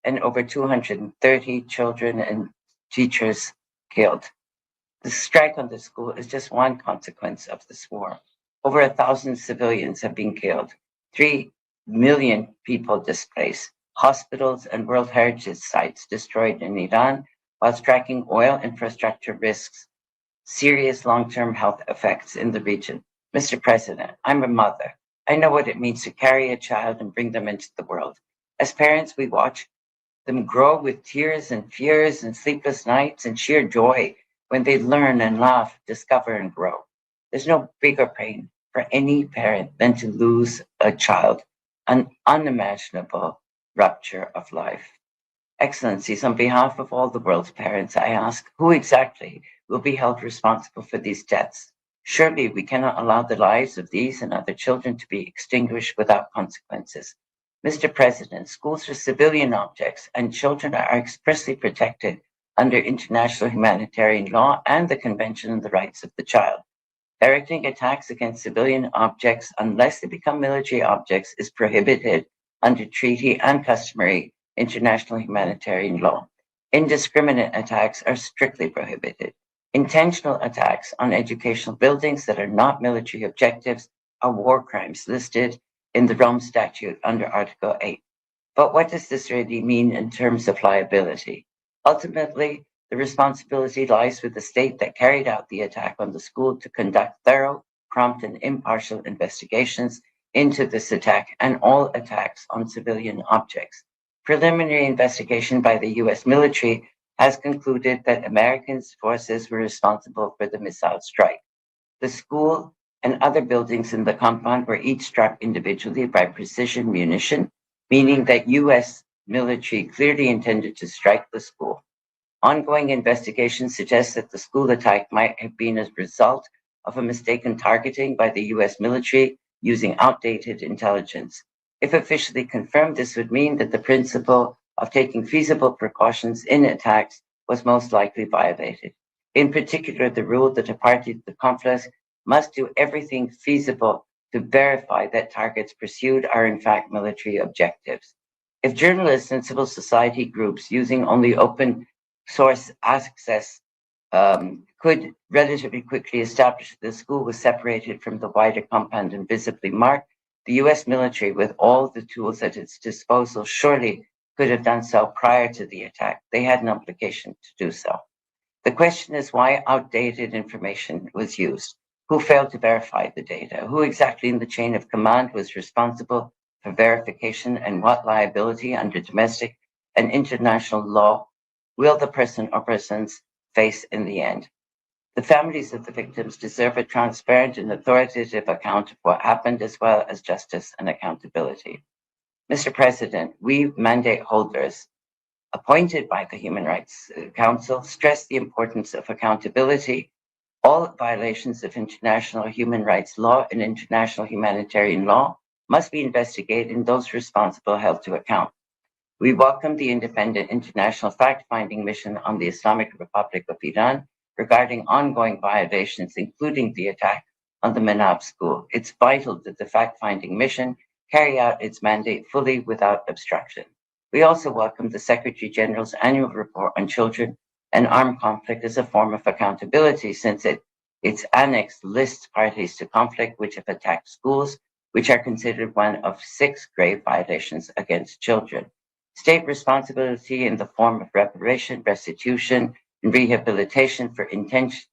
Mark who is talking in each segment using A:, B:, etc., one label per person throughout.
A: and over 230 children and teachers killed. The strike on the school is just one consequence of this war. Over 1,000 civilians have been killed, 3 million people displaced, hospitals and World Heritage sites destroyed in Iran, while striking oil infrastructure risks serious long-term health effects in the region. Mr. President, I'm a mother. I know what it means to carry a child and bring them into the world. As parents, we watch them grow with tears and fears and sleepless nights and sheer joy when they learn and laugh, discover and grow. There's no bigger pain for any parent than to lose a child, an unimaginable rupture of life. Excellencies, on behalf of all the world's parents, I ask, who exactly will be held responsible for these deaths? Surely we cannot allow the lives of these and other children to be extinguished without consequences. Mr. President, schools are civilian objects and children are expressly protected under international humanitarian law and the Convention on the Rights of the Child. Directing attacks against civilian objects unless they become military objects is prohibited under treaty and customary international humanitarian law. Indiscriminate attacks are strictly prohibited. Intentional attacks on educational buildings that are not military objectives are war crimes listed in the Rome Statute under Article 8. But what does this really mean in terms of liability? Ultimately, the responsibility lies with the state that carried out the attack on the school to conduct thorough, prompt, and impartial investigations into this attack and all attacks on civilian objects. Preliminary investigation by the US military has concluded that American forces were responsible for the missile strike. The school and other buildings in the compound were each struck individually by precision munition, meaning that US military clearly intended to strike the school. Ongoing investigation suggests that the school attack might have been a result of a mistaken targeting by the US military using outdated intelligence. If officially confirmed, this would mean that the principle of taking feasible precautions in attacks was most likely violated. In particular, the rule that a party to the conflict must do everything feasible to verify that targets pursued are in fact military objectives. If journalists and civil society groups using only open source access could relatively quickly establish that the school was separated from the wider compound and visibly marked, the US military, with all the tools at its disposal, surely could have done so prior to the attack. They had an obligation to do so. The question is why outdated information was used. Who failed to verify the data? Who exactly in the chain of command was responsible for verification, and what liability under domestic and international law will the person or persons face in the end? The families of the victims deserve a transparent and authoritative account of what happened, as well as justice and accountability. Mr. President, we mandate holders appointed by the Human Rights Council stress the importance of accountability. All violations of international human rights law and international humanitarian law must be investigated and those responsible held to account. We welcome the independent international fact-finding mission on the Islamic Republic of Iran regarding ongoing violations, including the attack on the Manab school. It's vital that the fact-finding mission carry out its mandate fully without obstruction. We also welcome the Secretary General's annual report on children and armed conflict as a form of accountability, since its annex lists parties to conflict which have attacked schools, which are considered one of 6 grave violations against children. State responsibility in the form of reparation, restitution, and rehabilitation for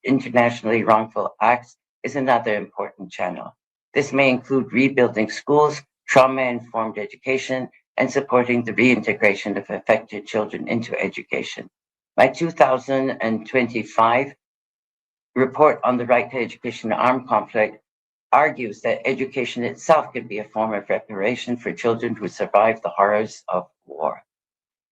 A: internationally wrongful acts is another important channel. This may include rebuilding schools, trauma-informed education, and supporting the reintegration of affected children into education. My 2025 report on the right to education in armed conflict argues that education itself can be a form of reparation for children who survived the horrors of war.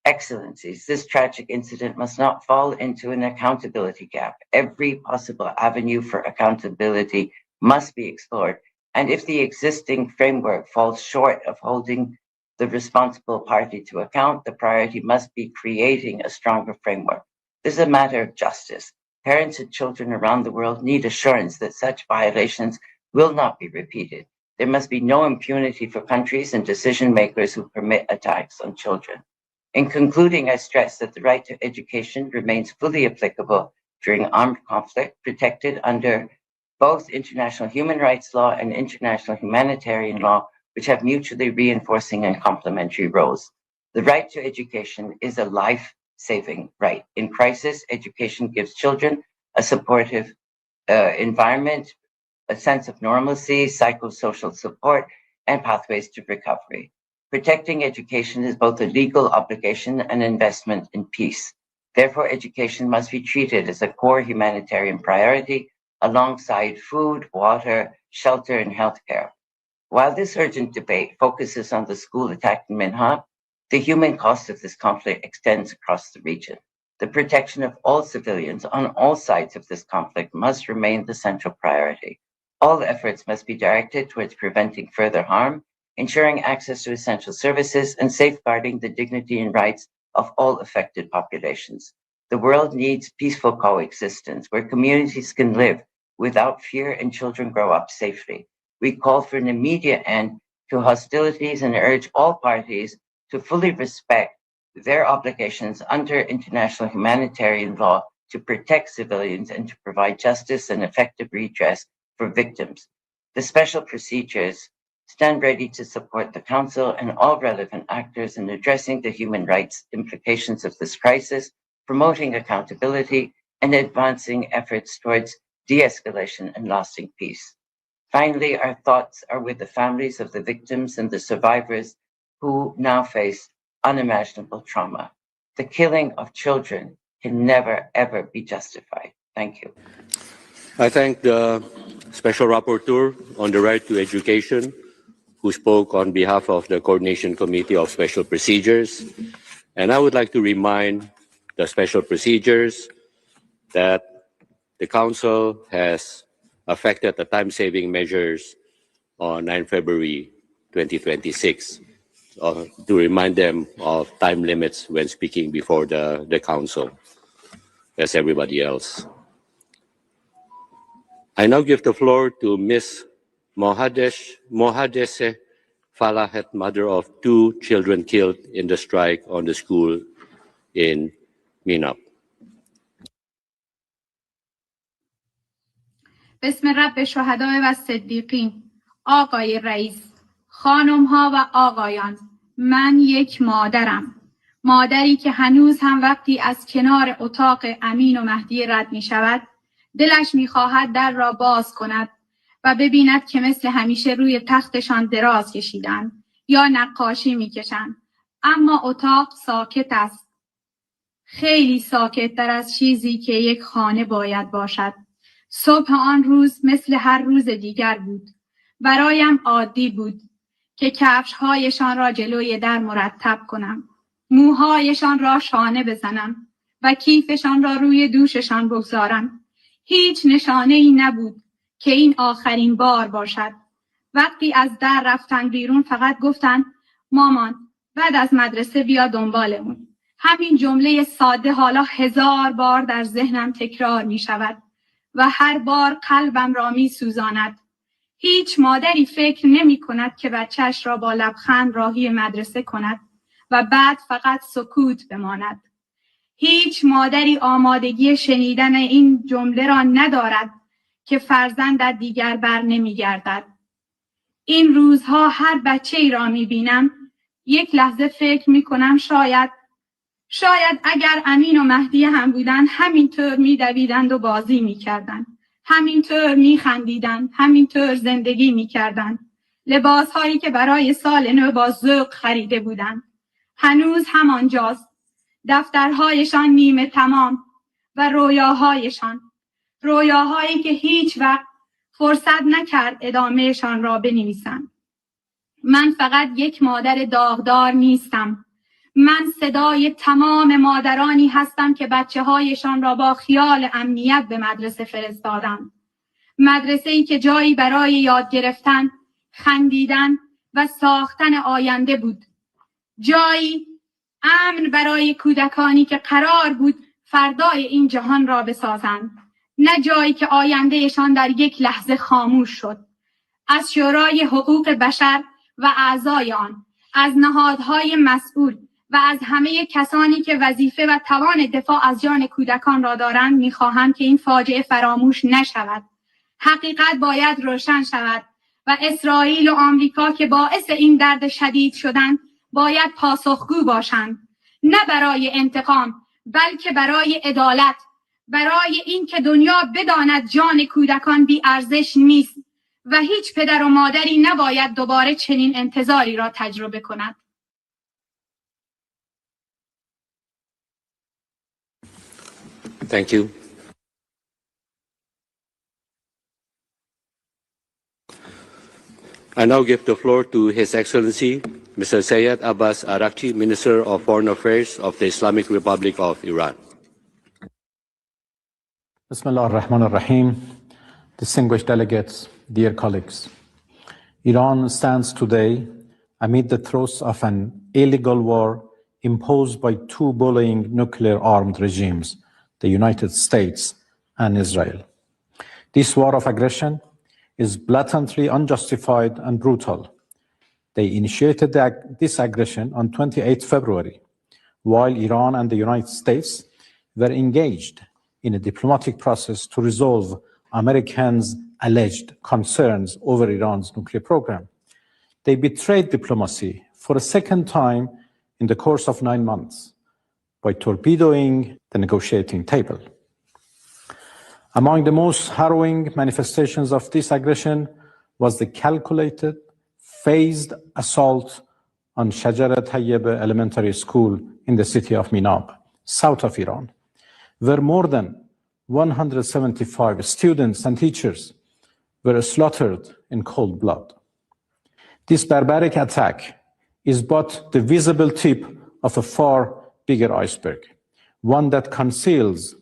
A: Excellencies, this tragic incident must not fall into an accountability gap. Every possible avenue for accountability must be explored. And if the existing framework falls short of holding the responsible party to account, the priority must be creating a stronger framework. This is a matter of justice. Parents and children around the world need assurance that such violations will not be repeated. There must be no impunity for countries and decision makers who permit attacks on children. In concluding, I stress that the right to education remains fully applicable during armed conflict, protected under both international human rights law and international humanitarian law, which have mutually reinforcing and complementary roles. The right to education is a life-saving right. In crisis, education gives children a supportive environment, a sense of normalcy, psychosocial support, and pathways to recovery. Protecting education is both a legal obligation and investment in peace. Therefore, education must be treated as a core humanitarian priority alongside food, water, shelter, and healthcare. While this urgent debate focuses on the school attack in Minhab, the human cost of this conflict extends across the region. The protection of all civilians on all sides of this conflict must remain the central priority. All efforts must be directed towards preventing further harm, ensuring access to essential services, and safeguarding the dignity and rights of all affected populations. The world needs peaceful coexistence where communities can live without fear and children grow up safely. We call for an immediate end to hostilities and urge all parties to fully respect their obligations under international humanitarian law to protect civilians and to provide justice and effective redress for victims. The special procedures stand ready to support the Council and all relevant actors in addressing the human rights implications of this crisis, promoting accountability, and advancing efforts towards de-escalation and lasting peace. Finally, our thoughts are with the families of the victims and the survivors who now face unimaginable trauma. The killing of children can never, ever be justified. Thank you.
B: I thank the Special Rapporteur on the Right to Education, who spoke on behalf of the Coordination Committee of Special Procedures. And I would like to remind the Special Procedures that the Council has affected the time-saving measures on 9 February 2026 to remind them of time limits when speaking before the Council, as everybody else. I now give the floor to Ms. Mohadese Falahet, mother of 2 children killed in the strike on the school in Minab.
C: بسم رب شهداء و صدیقین. آقای رئیس، خانم ها و آقایان، من یک مادرم. مادری که هنوز هم وقتی از کنار اتاق امین و مهدی رد می شود، دلش می خواهد در را باز کند و ببیند که مثل همیشه روی تختشان دراز کشیدند یا نقاشی می کشند. اما اتاق ساکت است. خیلی ساکت تر از چیزی که یک خانه باید باشد. صبح آن روز مثل هر روز دیگر بود. برایم عادی بود که کفش‌هایشان را جلوی در مرتب کنم، موهایشان را شانه بزنم و کیفشان را روی دوششان بگذارم. هیچ نشانه‌ای نبود که این آخرین بار باشد. وقتی از در رفتن بیرون فقط گفتن مامان بعد از مدرسه بیا دنبالمون. همین جمله ساده حالا 1000 بار در ذهنم تکرار می شود و هر بار قلبم را می سوزاند. هیچ مادری فکر نمی کند که بچه‌اش را با لبخند راهی مدرسه کند و بعد فقط سکوت بماند. هیچ مادری آمادگی شنیدن این جمله را ندارد که فرزندت دیگر بر نمی گردد. این روزها هر بچه‌ای را می بینم، یک لحظه فکر می کنم شاید اگر امین و مهدی هم بودند همینطور می دویدند و بازی می کردند. همینطور می خندیدند، همینطور زندگی می کردند. لباس هایی که برای سال نو با ذوق خریده بودند هنوز همانجاست. دفترهایشان نیمه تمام و رویاهایی که هیچ وقت فرصت نکرد ادامهشان را بنویسند. من فقط یک مادر داغدار نیستم. من صدای تمام مادرانی هستم که بچه‌هایشان را با خیال امنیت به مدرسه فرستادند. مدرسه‌ای که جایی برای یاد گرفتن، خندیدن و ساختن آینده بود. جایی امن برای کودکانی که قرار بود فردای این جهان را بسازند. نه جایی که آیندهشان در یک لحظه خاموش شد. از شورای حقوق بشر و اعضای آن، از نهادهای مسئول و از همه کسانی که وظیفه و توان دفاع از جان کودکان را دارند می‌خواهم که این فاجعه فراموش نشود. حقیقت باید روشن شود و اسرائیل و آمریکا که باعث این درد شدید شدند باید پاسخگو باشند، نه برای انتقام بلکه برای عدالت، برای اینکه دنیا بداند جان کودکان بی ارزش نیست و هیچ پدر و مادری نباید دوباره چنین انتظاری را تجربه کند.
B: Thank you. I now give the floor to His Excellency, Mr. Syed Abbas Araghchi, Minister of Foreign Affairs of the Islamic Republic of Iran.
D: Bismillah ar-Rahman ar-Rahim. Distinguished delegates, dear colleagues. Iran stands today amid the throes of an illegal war imposed by two bullying nuclear-armed regimes, the United States and Israel. This war of aggression is blatantly unjustified and brutal. They initiated this aggression on 28 February, while Iran and the United States were engaged in a diplomatic process to resolve Americans' alleged concerns over Iran's nuclear program. They betrayed diplomacy for a second time in the course of 9 months by torpedoing the negotiating table. Among the most harrowing manifestations of this aggression was the calculated, phased assault on Shajara Tayyib Elementary School in the city of Minab, south of Iran, where more than 175 students and teachers were slaughtered in cold blood. This barbaric attack is but the visible tip of a far bigger iceberg, one that conceals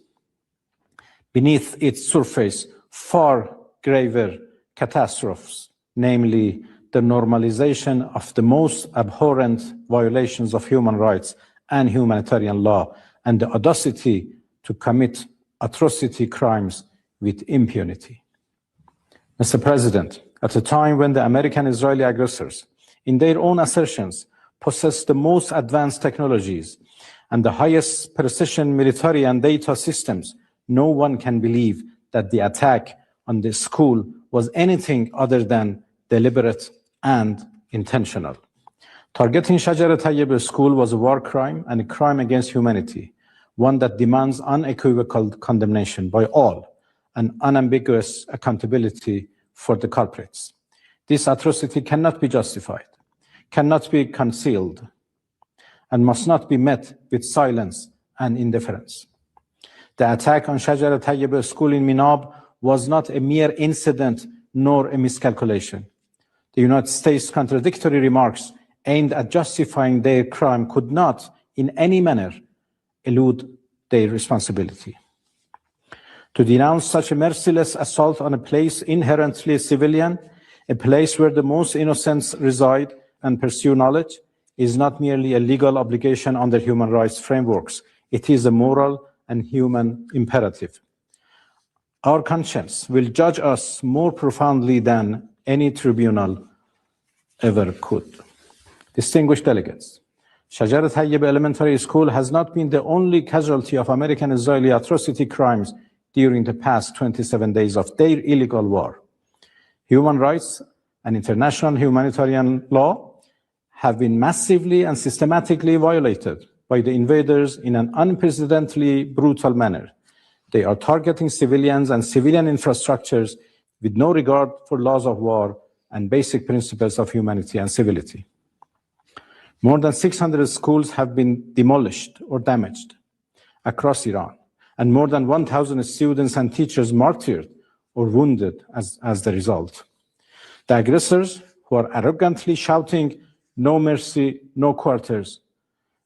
D: beneath its surface far graver catastrophes, namely the normalization of the most abhorrent violations of human rights and humanitarian law, and the audacity to commit atrocity crimes with impunity. Mr. President, at a time when the American-Israeli aggressors, in their own assertions, possess the most advanced technologies and the highest precision military and data systems, no one can believe that the attack on the school was anything other than deliberate and intentional. Targeting Shajara Tayyib School was a war crime and a crime against humanity, one that demands unequivocal condemnation by all and unambiguous accountability for the culprits. This atrocity cannot be justified, cannot be concealed, and must not be met with silence and indifference. The attack on Shajara Tayyib School in Minab was not a mere incident nor a miscalculation. The United States' contradictory remarks aimed at justifying their crime could not, in any manner, elude their responsibility. To denounce such a merciless assault on a place inherently civilian, a place where the most innocents reside and pursue knowledge, is not merely a legal obligation under human rights frameworks. It is a moral and human imperative. Our conscience will judge us more profoundly than any tribunal ever could. Distinguished delegates, Shajara Tayyib Elementary School has not been the only casualty of American-Israeli atrocity crimes during the past 27 days of their illegal war. Human rights and international humanitarian law have been massively and systematically violated by the invaders in an unprecedentedly brutal manner. They are targeting civilians and civilian infrastructures with no regard for laws of war and basic principles of humanity and civility. More than 600 schools have been demolished or damaged across Iran, and more than 1,000 students and teachers martyred or wounded as the result. The aggressors, who are arrogantly shouting, "No mercy, no quarters,"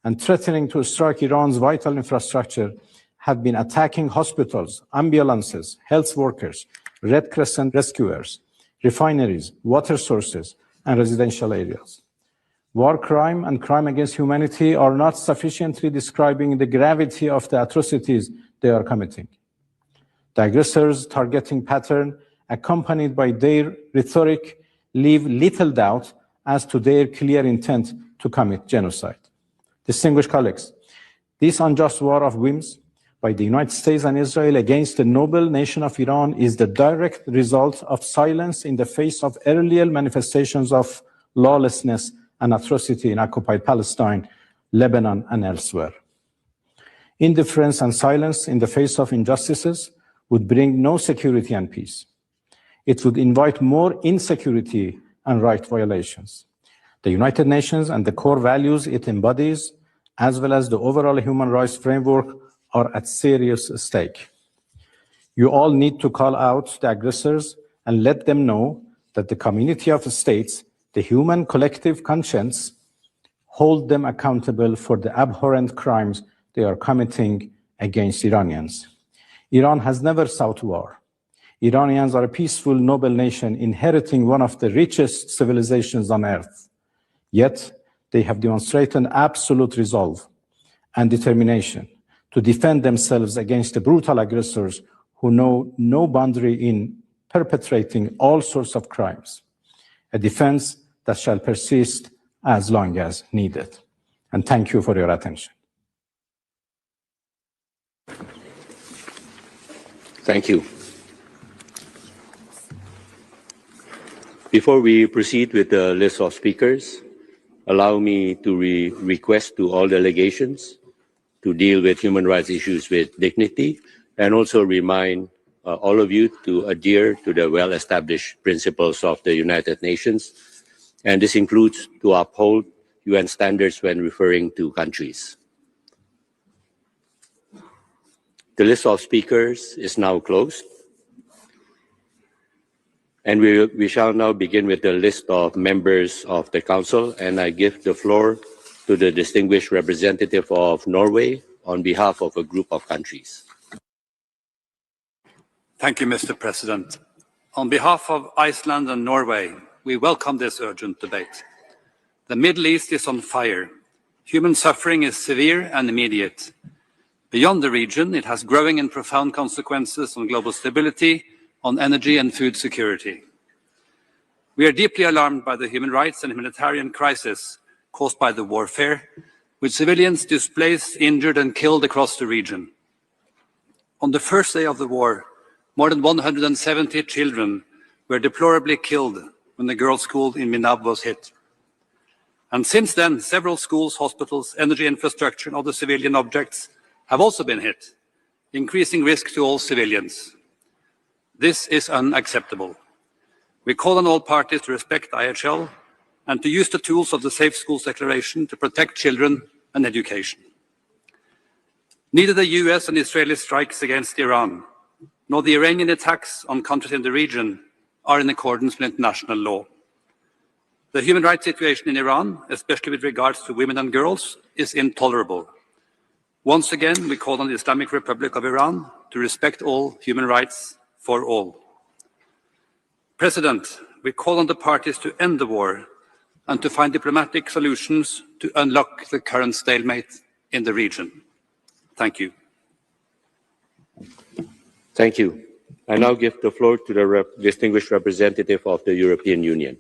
D: and threatening to strike Iran's vital infrastructure, have been attacking hospitals, ambulances, health workers, Red Crescent rescuers, refineries, water sources, and residential areas. War crime and crime against humanity are not sufficiently describing the gravity of the atrocities they are committing. The aggressors' targeting pattern, accompanied by their rhetoric, leave little doubt as to their clear intent to commit genocide. Distinguished colleagues, this unjust war of whims by the United States and Israel against the noble nation of Iran is the direct result of silence in the face of earlier manifestations of lawlessness and atrocity in occupied Palestine, Lebanon, and elsewhere. Indifference and silence in the face of injustices would bring no security and peace. It would invite more insecurity and right violations. The United Nations and the core values it embodies, as well as the overall human rights framework, are at serious stake. You all need to call out the aggressors and let them know that the community of states, the human collective conscience, hold them accountable for the abhorrent crimes they are committing against Iranians. Iran has never sought war. Iranians are a peaceful, noble nation inheriting one of the richest civilizations on earth. Yet, they have demonstrated absolute resolve and determination to defend themselves against the brutal aggressors who know no boundary in perpetrating all sorts of crimes, a defense that shall persist as long as needed. And thank you for your attention.
B: Thank you. Before we proceed with the list of speakers, allow me to request to all delegations to deal with human rights issues with dignity, and also remind all of you to adhere to the well-established principles of the United Nations. And this includes to uphold UN standards when referring to countries. The list of speakers is now closed. And we shall now begin with the list of members of the Council, and I give the floor to the distinguished representative of Norway on behalf of a group of countries.
E: Thank you, Mr. President. On behalf of Iceland and Norway, we welcome this urgent debate. The Middle East is on fire. Human suffering is severe and immediate. Beyond the region, it has growing and profound consequences on global stability, on energy and food security. We are deeply alarmed by the human rights and humanitarian crisis caused by the warfare, with civilians displaced, injured and killed across the region. On the first day of the war, more than 170 children were deplorably killed when the girls' school in Minab was hit. And since then, several schools, hospitals, energy infrastructure and other civilian objects have also been hit, increasing risk to all civilians. This is unacceptable. We call on all parties to respect IHL and to use the tools of the Safe Schools Declaration to protect children and education. Neither the US and Israeli strikes against Iran, nor the Iranian attacks on countries in the region are in accordance with international law. The human rights situation in Iran, especially with regards to women and girls, is intolerable. Once again, we call on the Islamic Republic of Iran to respect all human rights for all. President, we call on the parties to end the war and to find diplomatic solutions to unlock the current stalemate in the region. Thank you.
B: Thank you. I now give the floor to the distinguished representative of the European Union.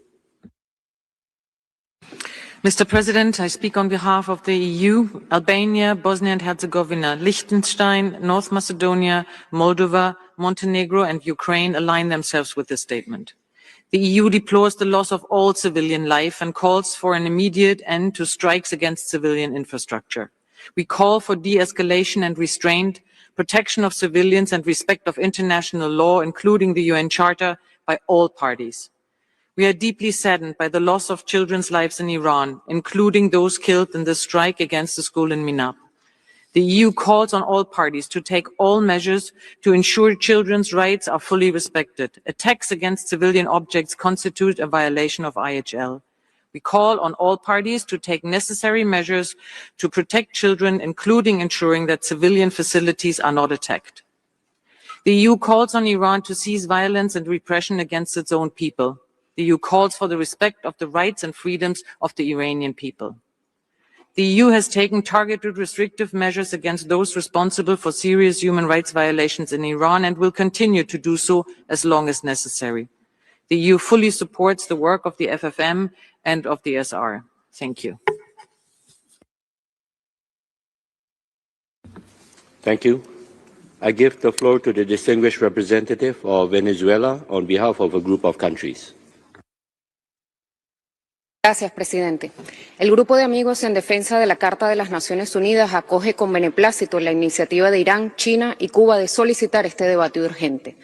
F: Mr. President, I speak on behalf of the EU. Albania, Bosnia and Herzegovina, Liechtenstein, North Macedonia, Moldova, Montenegro and Ukraine align themselves with this statement. The EU deplores the loss of all civilian life and calls for an immediate end to strikes against civilian infrastructure. We call for de-escalation and restraint, protection of civilians and respect of international law, including the UN Charter, by all parties. We are deeply saddened by the loss of children's lives in Iran, including those killed in the strike against the school in Minab. The EU calls on all parties to take all measures to ensure children's rights are fully respected. Attacks against civilian objects constitute a violation of IHL. We call on all parties to take necessary measures to protect children, including ensuring that civilian facilities are not attacked. The EU calls on Iran to cease violence and repression against its own people. The EU calls for the respect of the rights and freedoms of the Iranian people. The EU has taken targeted restrictive measures against those responsible for serious human rights violations in Iran and will continue to do so as long as necessary. The EU fully supports the work of the FFM and of the SR. Thank you.
B: Thank you. I give the floor to the distinguished representative of Venezuela on behalf of a group of countries.
G: Gracias, presidente. El Grupo de Amigos en Defensa de la Carta de las Naciones Unidas acoge con beneplácito la iniciativa de Irán, China y Cuba de solicitar este debate urgente.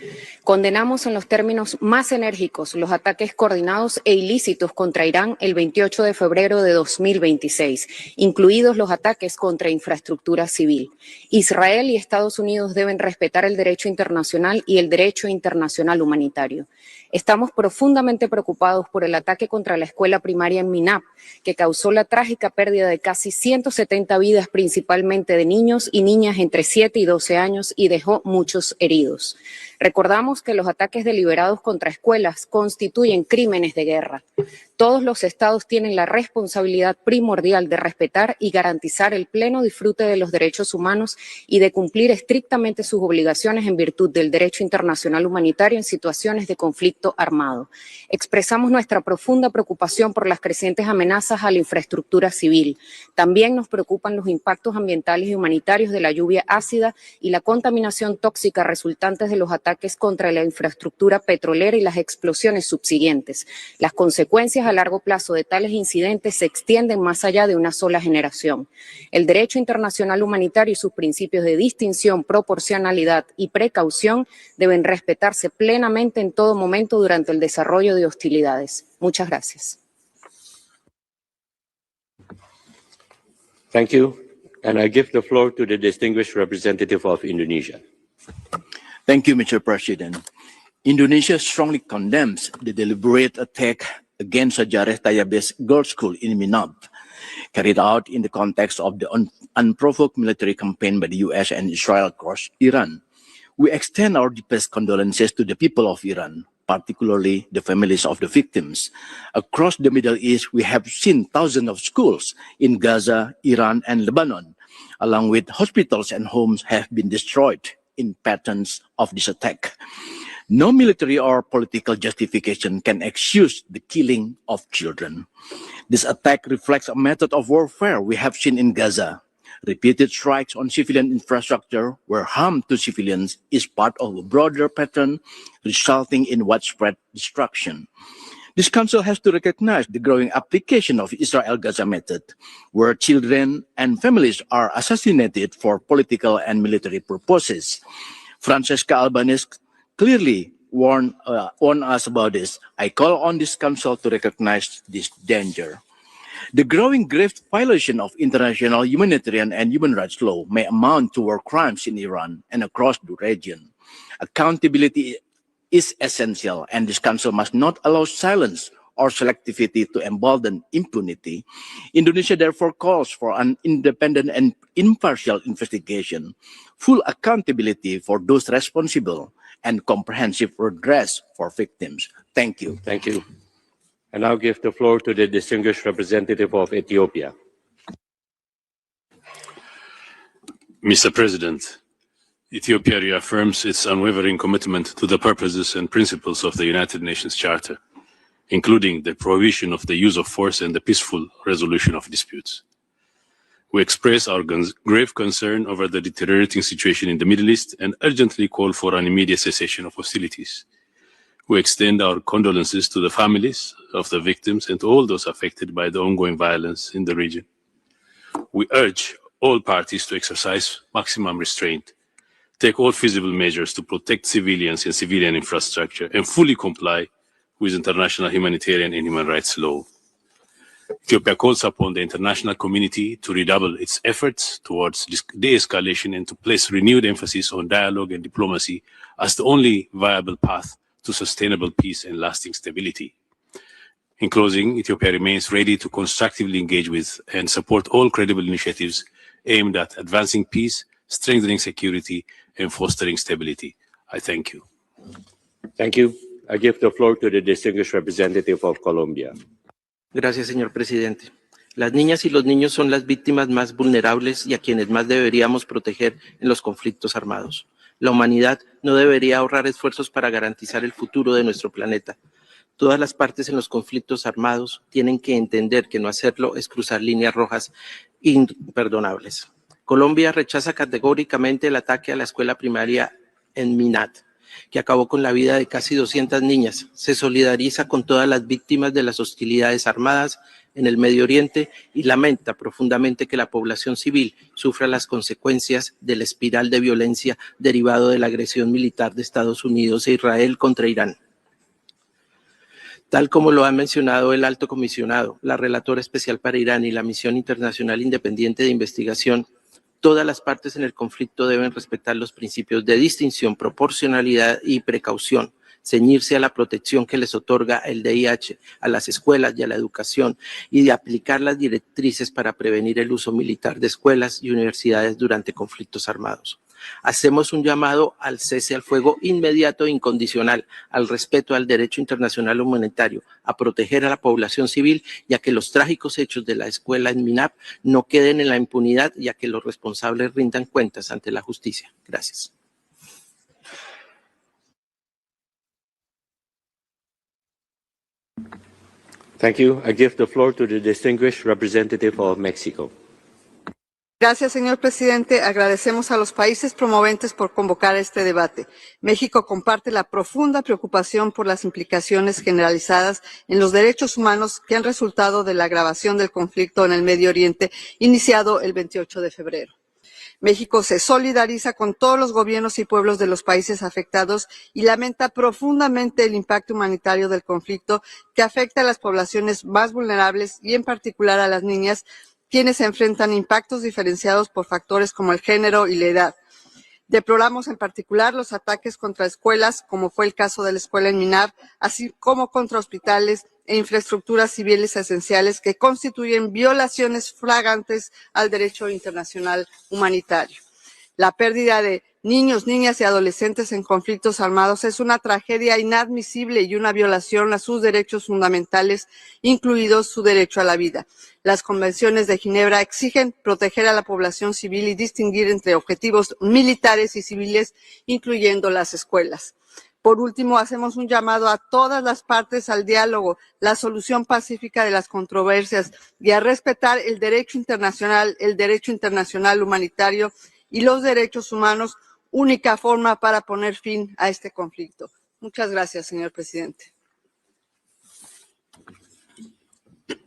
G: Condenamos en los términos más enérgicos los ataques coordinados e ilícitos contra Irán el 28 de febrero de 2026, incluidos los ataques contra infraestructura civil. Israel y Estados Unidos deben respetar el derecho internacional y el derecho internacional humanitario. Estamos profundamente preocupados por el ataque contra la escuela primaria en Minab, que causó la trágica pérdida de casi 170 vidas, principalmente de niños y niñas entre 7 y 12 años, y dejó muchos heridos. Recordamos que los ataques deliberados contra escuelas constituyen crímenes de guerra. Todos los estados tienen la responsabilidad primordial de respetar y garantizar el pleno disfrute de los derechos humanos y de cumplir estrictamente sus obligaciones en virtud del derecho internacional humanitario en situaciones de conflicto armado. Expresamos nuestra profunda preocupación por las crecientes amenazas a la infraestructura civil. También nos preocupan los impactos ambientales y humanitarios de la lluvia ácida y la contaminación tóxica resultantes de los ataques contra la infraestructura petrolera y las explosiones subsiguientes. Las consecuencias a largo plazo de tales incidentes se extienden más allá de una sola generación. El derecho internacional humanitario y sus principios de distinción, proporcionalidad y precaución deben respetarse plenamente en todo momento durante el desarrollo de hostilidades. Muchas gracias.
B: Thank you. And I give the floor to the distinguished representative of Indonesia.
H: Thank you, Mr. President. Indonesia strongly condemns the deliberate attack against Sajareh Tayab's girls' school in Minab, carried out in the context of the unprovoked military campaign by the US and Israel across Iran. We extend our deepest condolences to the people of Iran, particularly the families of the victims. Across the Middle East, we have seen thousands of schools in Gaza, Iran, and Lebanon, along with hospitals and homes have been destroyed in patterns of this attack. No military or political justification can excuse the killing of children. This attack reflects a method of warfare we have seen in Gaza. Repeated strikes on civilian infrastructure where harm to civilians is part of a broader pattern resulting in widespread destruction. This council has to recognize the growing application of Israel-Gaza method, where children and families are assassinated for political and military purposes. Francesca Albanese clearly warned us about this. I call on this council to recognize this danger. The growing grave violation of international humanitarian and human rights law may amount to war crimes in Iran and across the region. Accountability is essential, and this council must not allow silence or selectivity to embolden impunity. Indonesia therefore calls for an independent and impartial investigation, full accountability for those responsible, and comprehensive redress for victims. Thank you.
B: Thank you. And I'll give the floor to the distinguished representative of Ethiopia.
I: Mr. President, Ethiopia reaffirms its unwavering commitment to the purposes and principles of the United Nations Charter, including the prohibition of the use of force and the peaceful resolution of disputes. We express our grave concern over the deteriorating situation in the Middle East and urgently call for an immediate cessation of hostilities. We extend our condolences to the families of the victims and to all those affected by the ongoing violence in the region. We urge all parties to exercise maximum restraint, take all feasible measures to protect civilians and civilian infrastructure, and fully comply with international humanitarian and human rights law. Ethiopia calls upon the international community to redouble its efforts towards de-escalation and to place renewed emphasis on dialogue and diplomacy as the only viable path to sustainable peace and lasting stability. In closing, Ethiopia remains ready to constructively engage with and support all credible initiatives aimed at advancing peace, strengthening security, and fostering stability. I thank you.
B: Thank you. I give the floor to the distinguished representative of Colombia.
J: Gracias, señor presidente. Las niñas y los niños son las víctimas más vulnerables y a quienes más deberíamos proteger en los conflictos armados. La humanidad no debería ahorrar esfuerzos para garantizar el futuro de nuestro planeta. Todas las partes en los conflictos armados tienen que entender que no hacerlo es cruzar líneas rojas imperdonables. Colombia rechaza categóricamente el ataque a la escuela primaria en Minat, que acabó con la vida de casi 200 niñas. Se solidariza con todas las víctimas de las hostilidades armadas en el Medio Oriente y lamenta profundamente que la población civil sufra las consecuencias de la espiral de violencia derivado de la agresión militar de Estados Unidos e Israel contra Irán. Tal como lo ha mencionado el alto comisionado, la relatora especial para Irán y la Misión Internacional Independiente de Investigación, todas las partes en el conflicto deben respetar los principios de distinción, proporcionalidad y precaución, ceñirse a la protección que les otorga el DIH a las escuelas y a la educación y de aplicar las directrices para prevenir el uso militar de escuelas y universidades durante conflictos armados. Hacemos un llamado al cese al fuego inmediato e incondicional, al respeto al derecho internacional humanitario, a proteger a la población civil y a que los trágicos hechos de la escuela en Minab no queden en la impunidad y a que los responsables rindan cuentas ante la justicia. Gracias.
B: Thank you. I give the floor to the distinguished representative of Mexico.
K: Gracias, señor presidente. Agradecemos a los países promoventes por convocar este debate. México comparte la profunda preocupación por las implicaciones generalizadas en los derechos humanos que han resultado de la agravación del conflicto en el Medio Oriente, iniciado el 28 de febrero. México se solidariza con todos los gobiernos y pueblos de los países afectados y lamenta profundamente el impacto humanitario del conflicto que afecta a las poblaciones más vulnerables y en particular a las niñas, quienes enfrentan impactos diferenciados por factores como el género y la edad. Deploramos en particular los ataques contra escuelas, como fue el caso de la escuela en Minab, así como contra hospitales e infraestructuras civiles esenciales que constituyen violaciones flagrantes al derecho internacional humanitario. La pérdida de niños, niñas y adolescentes en conflictos armados es una tragedia inadmisible y una violación a sus derechos fundamentales, incluido su derecho a la vida. Las convenciones de Ginebra exigen proteger a la población civil y distinguir entre objetivos militares y civiles, incluyendo las escuelas. Por último, hacemos un llamado a todas las partes al diálogo, la solución pacífica de las controversias y a respetar el derecho internacional humanitario y los derechos humanos, única forma para poner fin a este conflicto. Muchas gracias, señor presidente.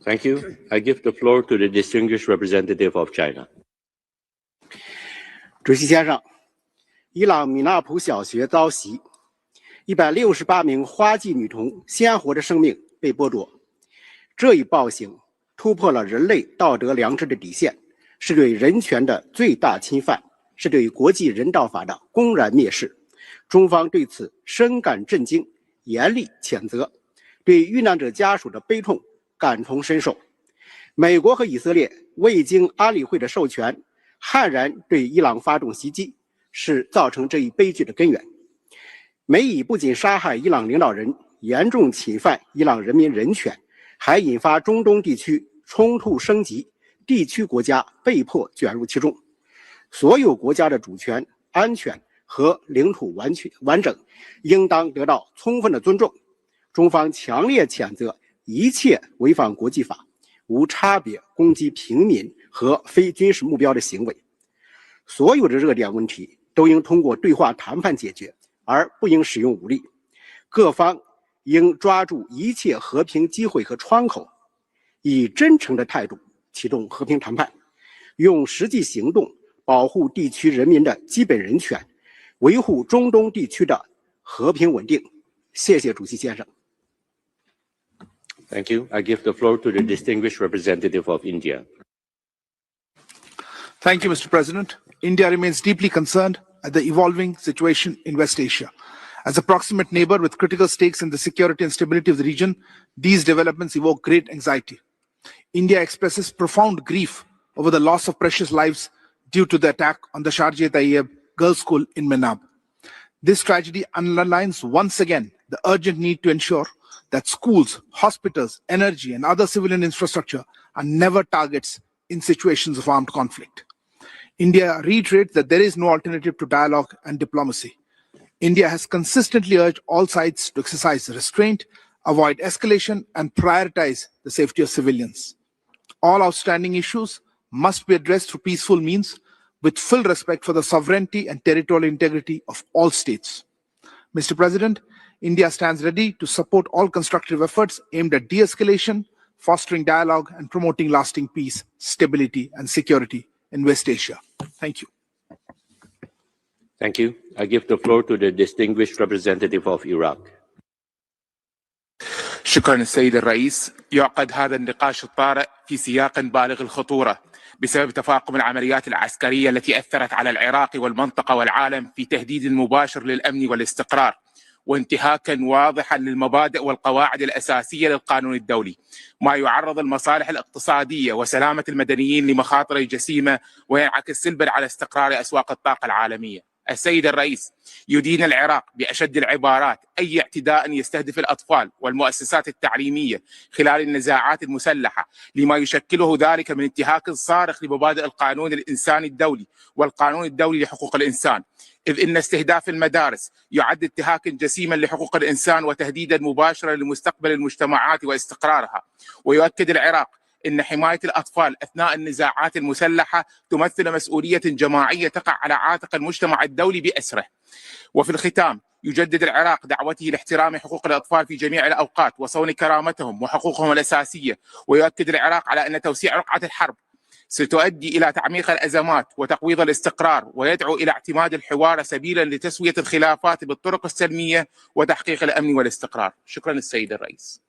B: Thank you. I give the floor to the distinguished representative of China.
L: 主席先生，伊朗米纳普小学遭袭，168名花季女童鲜活的生命被剥夺，这一暴行突破了人类道德良知的底线，是对人权的最大侵犯，是对国际人道法的公然蔑视。中方对此深感震惊，严厉谴责，对遇难者家属的悲痛感同身受。美国和以色列未经安理会的授权，悍然对伊朗发动袭击，是造成这一悲剧的根源。美以不仅杀害伊朗领导人，严重侵犯伊朗人民人权，还引发中东地区冲突升级，地区国家被迫卷入其中。所有国家的主权、安全和领土完整应当得到充分的尊重。中方强烈谴责一切违反国际法、无差别攻击平民和非军事目标的行为。所有的热点问题都应通过对话谈判解决，而不应使用武力。各方应抓住一切和平机会和窗口，以真诚的态度启动和平谈判，用实际行动保护地区人民的基本人权，维护中东地区的和平稳定。谢谢主席先生。
B: Thank you. I give the floor to the distinguished representative of India.
M: Thank you, Mr. President. India remains deeply concerned at the evolving situation in West Asia. As a proximate neighbor with critical stakes in the security and stability of the region, these developments evoke great anxiety. India expresses profound grief over the loss of precious lives due to the attack on the Sharjah Tayyib Girls' School in Menab. This tragedy underlines once again the urgent need to ensure that schools, hospitals, energy, and other civilian infrastructure are never targets in situations of armed conflict. India reiterates that there is no alternative to dialogue and diplomacy. India has consistently urged all sides to exercise restraint, avoid escalation, and prioritize the safety of civilians. All outstanding issues must be addressed through peaceful means with full respect for the sovereignty and territorial integrity of all states. Mr. President, India stands ready to support all constructive efforts aimed at de-escalation, fostering dialogue, and promoting lasting peace, stability, and security in West Asia. Thank you.
B: Thank you. I give the floor to the distinguished representative of Iraq.
N: شكرا السيد الرئيس. يعقد هذا النقاش الطارئ في سياق بالغ الخطورة بسبب تفاقم العمليات العسكرية التي أثرت على العراق والمنطقة والعالم في تهديد مباشر للأمن والاستقرار وانتهاكا واضحا للمبادئ والقواعد الأساسية للقانون الدولي، ما يعرض المصالح الاقتصادية وسلامة المدنيين لمخاطر جسيمة وينعكس سلبا على استقرار أسواق الطاقة العالمية. السيد الرئيس يدين العراق بأشد العبارات أي اعتداء يستهدف الأطفال والمؤسسات التعليمية خلال النزاعات المسلحة، لما يشكله ذلك من انتهاك صارخ لمبادئ القانون الإنساني الدولي والقانون الدولي لحقوق الإنسان، إذ إن استهداف المدارس يعد انتهاكا جسيما لحقوق الإنسان وتهديدا مباشرا لمستقبل المجتمعات واستقرارها. ويؤكد العراق إن حماية الأطفال أثناء النزاعات المسلحة تمثل مسؤولية جماعية تقع على عاتق المجتمع الدولي بأسره. وفي الختام يجدد العراق دعوته لاحترام حقوق الأطفال في جميع الأوقات وصون كرامتهم وحقوقهم الأساسية، ويؤكد العراق على أن توسيع رقعة الحرب ستؤدي إلى تعميق الأزمات وتقويض الاستقرار، ويدعو إلى اعتماد الحوار سبيلا لتسوية الخلافات بالطرق السلمية وتحقيق الأمن والاستقرار. شكرا السيد الرئيس.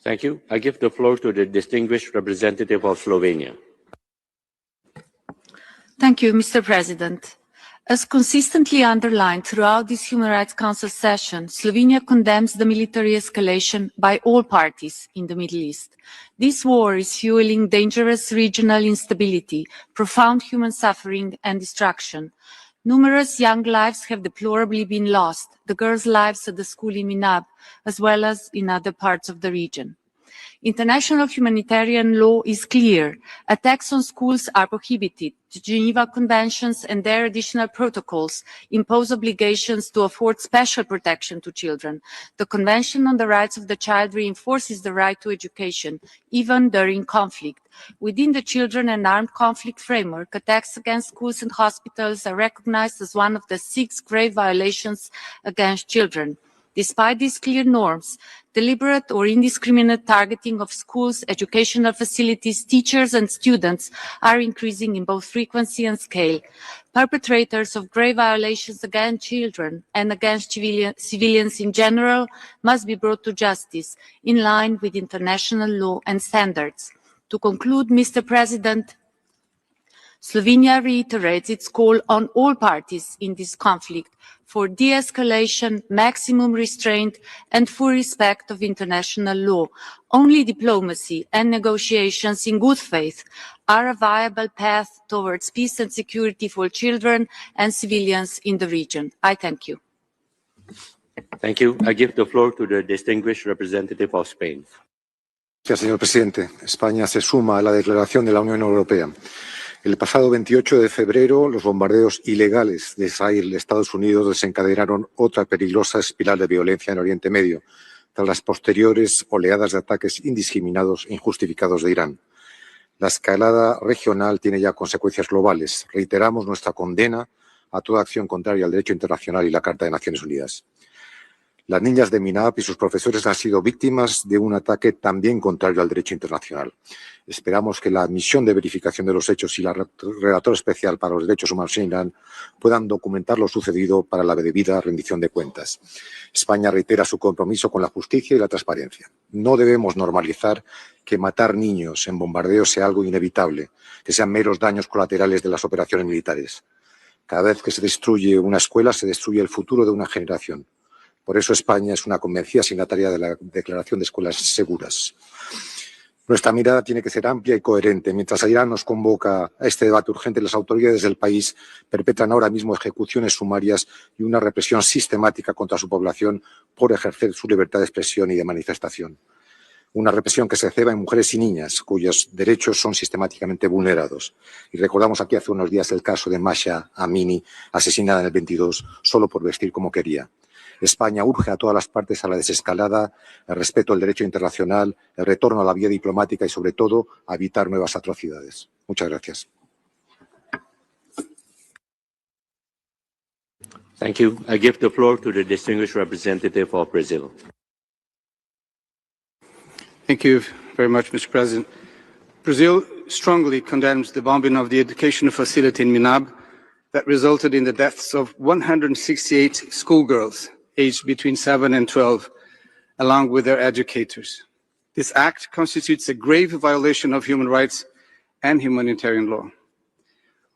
B: Thank you. I give the floor to the distinguished representative of Slovenia.
O: Thank you, Mr. President. As consistently underlined throughout this Human Rights Council session, Slovenia condemns the military escalation by all parties in the Middle East. This war is fueling dangerous regional instability, profound human suffering and destruction. Numerous young lives have deplorably been lost, the girls' lives at the school in Minab, as well as in other parts of the region. International humanitarian law is clear. Attacks on schools are prohibited. The Geneva Conventions and their additional protocols impose obligations to afford special protection to children. The Convention on the Rights of the Child reinforces the right to education, even during conflict. Within the Children and Armed Conflict framework, attacks against schools and hospitals are recognized as one of the 6 grave violations against children. Despite these clear norms, deliberate or indiscriminate targeting of schools, educational facilities, teachers and students are increasing in both frequency and scale. Perpetrators of grave violations against children and against civilians in general must be brought to justice in line with international law and standards. To conclude, Mr. President, Slovenia reiterates its call on all parties in this conflict for de-escalation, maximum restraint, and full respect of international law. Only diplomacy and negotiations in good faith are a viable path towards peace and security for children and civilians in the region. I thank you.
B: Thank you. I give the floor to the distinguished representative of Spain.
P: Gracias, señor presidente. España se suma a la declaración de la Unión Europea. El pasado 28 de febrero, los bombardeos ilegales de Israel de Estados Unidos desencadenaron otra peligrosa espiral de violencia en Oriente Medio, tras las posteriores oleadas de ataques indiscriminados e injustificados de Irán. La escalada regional tiene ya consecuencias globales. Reiteramos nuestra condena a toda acción contraria al derecho internacional y la Carta de Naciones Unidas. Las niñas de Minab y sus profesores han sido víctimas de un ataque también contrario al derecho internacional. Esperamos que la misión de verificación de los hechos y la relatora especial para los derechos humanos en Irán puedan documentar lo sucedido para la debida rendición de cuentas. España reitera su compromiso con la justicia y la transparencia. No debemos normalizar que matar niños en bombardeos sea algo inevitable, que sean meros daños colaterales de las operaciones militares. Cada vez que se destruye una escuela, se destruye el futuro de una generación. Por eso España es una convencida signataria de la Declaración de Escuelas Seguras. Nuestra mirada tiene que ser amplia y coherente. Mientras Irán nos convoca a este debate urgente, las autoridades del país perpetran ahora mismo ejecuciones sumarias y una represión sistemática contra su población por ejercer su libertad de expresión y de manifestación. Una represión que se ceba en mujeres y niñas, cuyos derechos son sistemáticamente vulnerados. Y recordamos aquí hace unos días el caso de Masha Amini, asesinada en el 22 solo por vestir como quería. España urge a todas las partes a la desescalada, el respeto del derecho internacional, el retorno a la vía diplomática y, sobre todo, a evitar nuevas atrocidades. Muchas gracias.
B: Thank you. I give the floor to the distinguished representative of Brazil.
Q: Thank you very much, Mr. President. Brazil strongly condemns the bombing of the educational facility in Minab that resulted in the deaths of 168 schoolgirls aged between 7 and 12, along with their educators. This act constitutes a grave violation of human rights and humanitarian law.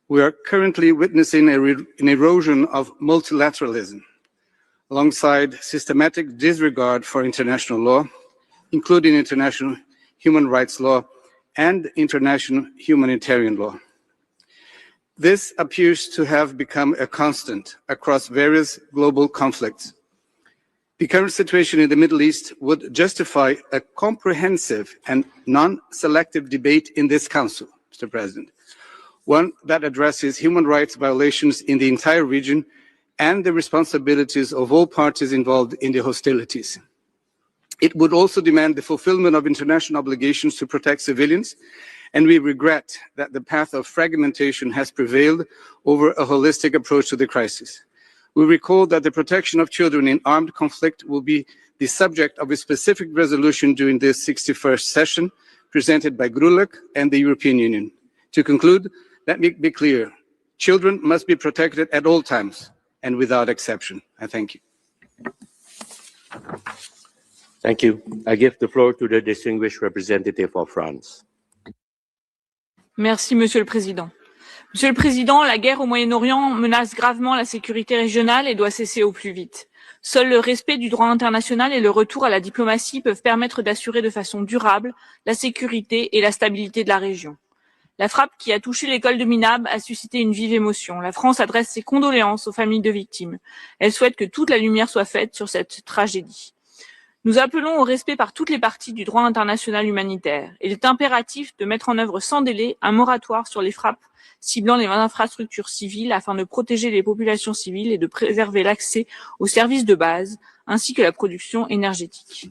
Q: We are currently witnessing an erosion of multilateralism, alongside systematic disregard for international law, including international human rights law and international humanitarian law. This appears to have become a constant across various global conflicts. The current situation in the Middle East would justify a comprehensive and non-selective debate in this Council, Mr. President, one that addresses human rights violations in the entire region and the responsibilities of all parties involved in the hostilities. It would also demand the fulfillment of international obligations to protect civilians, and we regret that the path of fragmentation has prevailed over a holistic approach to the crisis. We recall that the protection of children in armed conflict will be the subject of a specific resolution during this 61st session presented by GRULEC and the European Union. To conclude, let me be clear. Children must be protected at all times and without exception. I thank you.
B: Thank you. I give the floor to the distinguished representative of France.
R: Merci, Monsieur le Président. Monsieur le Président, la guerre au Moyen-Orient menace gravement la sécurité régionale et doit cesser au plus vite. Seul le respect du droit international et le retour à la diplomatie peuvent permettre d'assurer de façon durable la sécurité et la stabilité de la région. La frappe qui a touché l'école de Minab a suscité une vive émotion. La France adresse ses condoléances aux familles de victimes. Elle souhaite que toute la lumière soit faite sur cette tragédie. Nous appelons au respect par toutes les parties du droit international humanitaire. Il est impératif de mettre en œuvre sans délai un moratoire sur les frappes ciblant les infrastructures civiles afin de protéger les populations civiles et de préserver l'accès aux services de base ainsi que la production énergétique.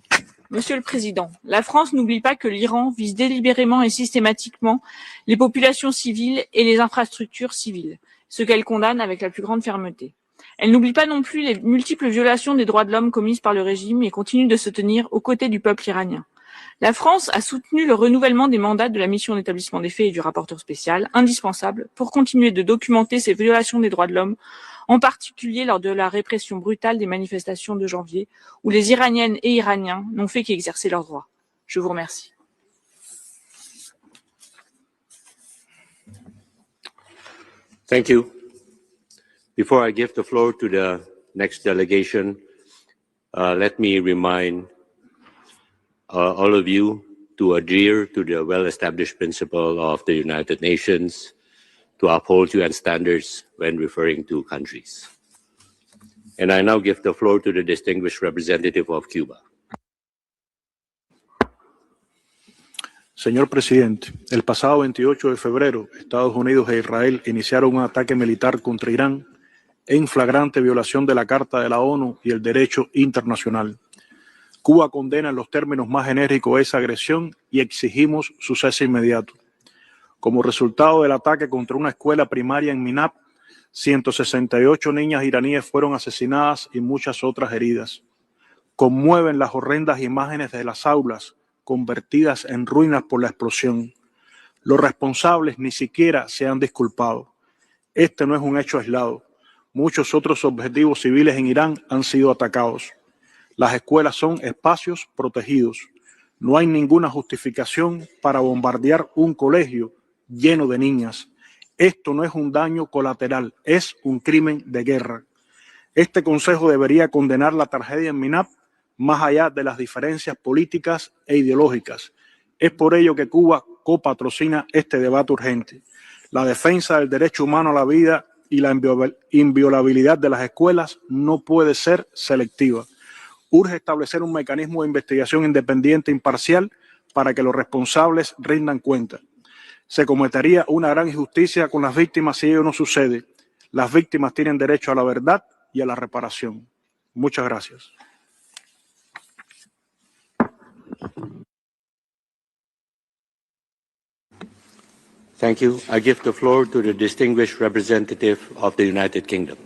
R: Monsieur le Président, la France n'oublie pas que l'Iran vise délibérément et systématiquement les populations civiles et les infrastructures civiles, ce qu'elle condamne avec la plus grande fermeté. Elle n'oublie pas non plus les multiples violations des droits de l'homme commises par le régime et continue de se tenir aux côtés du peuple iranien. La France a soutenu le renouvellement des mandats de la mission d'établissement des faits et du rapporteur spécial, indispensable pour continuer de documenter ces violations des droits de l'homme, en particulier lors de la répression brutale des manifestations de janvier, où les Iraniennes et Iraniens n'ont fait qu'exercer leurs droits. Je vous remercie.
B: Thank you. Before I give the floor to the next delegation, let me remind all of you to adhere to the well-established principle of the United Nations to uphold UN standards when referring to countries. And I now give the floor to the distinguished representative of Cuba.
S: Señor presidente, el pasado 28 de febrero, Estados Unidos e Israel iniciaron un ataque militar contra Irán en flagrante violación de la Carta de la ONU y el derecho internacional. Cuba condena en los términos más enérgicos esa agresión y exigimos su cese inmediato. Como resultado del ataque contra una escuela primaria en Minab, 168 niñas iraníes fueron asesinadas y muchas otras heridas. Conmueven las horrendas imágenes de las aulas convertidas en ruinas por la explosión. Los responsables ni siquiera se han disculpado. Este no es un hecho aislado. Muchos otros objetivos civiles en Irán han sido atacados. Las escuelas son espacios protegidos. No hay ninguna justificación para bombardear un colegio lleno de niñas. Esto no es un daño colateral, es un crimen de guerra. Este Consejo debería condenar la tragedia en Minab más allá de las diferencias políticas e ideológicas. Es por ello que Cuba copatrocina este debate urgente. La defensa del derecho humano a la vida y la inviolabilidad de las escuelas no puede ser selectiva. Urge establecer un mecanismo de investigación independiente e imparcial para que los responsables rindan cuenta. Se cometería una gran injusticia con las víctimas si ello no sucede. Las víctimas tienen derecho a la verdad y a la reparación. Muchas gracias.
B: Thank you. I give the floor to the distinguished representative of the United Kingdom.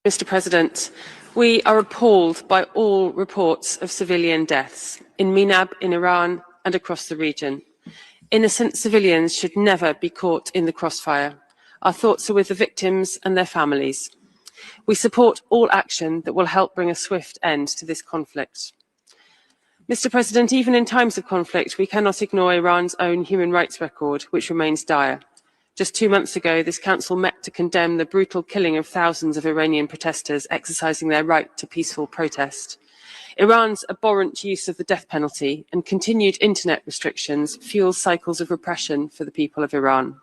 T: Mr. President, we are appalled by all reports of civilian deaths in Minab, in Iran, and across the region. Innocent civilians should never be caught in the crossfire. Our thoughts are with the victims and their families. We support all action that will help bring a swift end to this conflict. Mr. President, even in times of conflict, we cannot ignore Iran's own human rights record, which remains dire. Just 2 months ago, this Council met to condemn the brutal killing of thousands of Iranian protesters exercising their right to peaceful protest. Iran's abhorrent use of the death penalty and continued internet restrictions fuel cycles of repression for the people of Iran.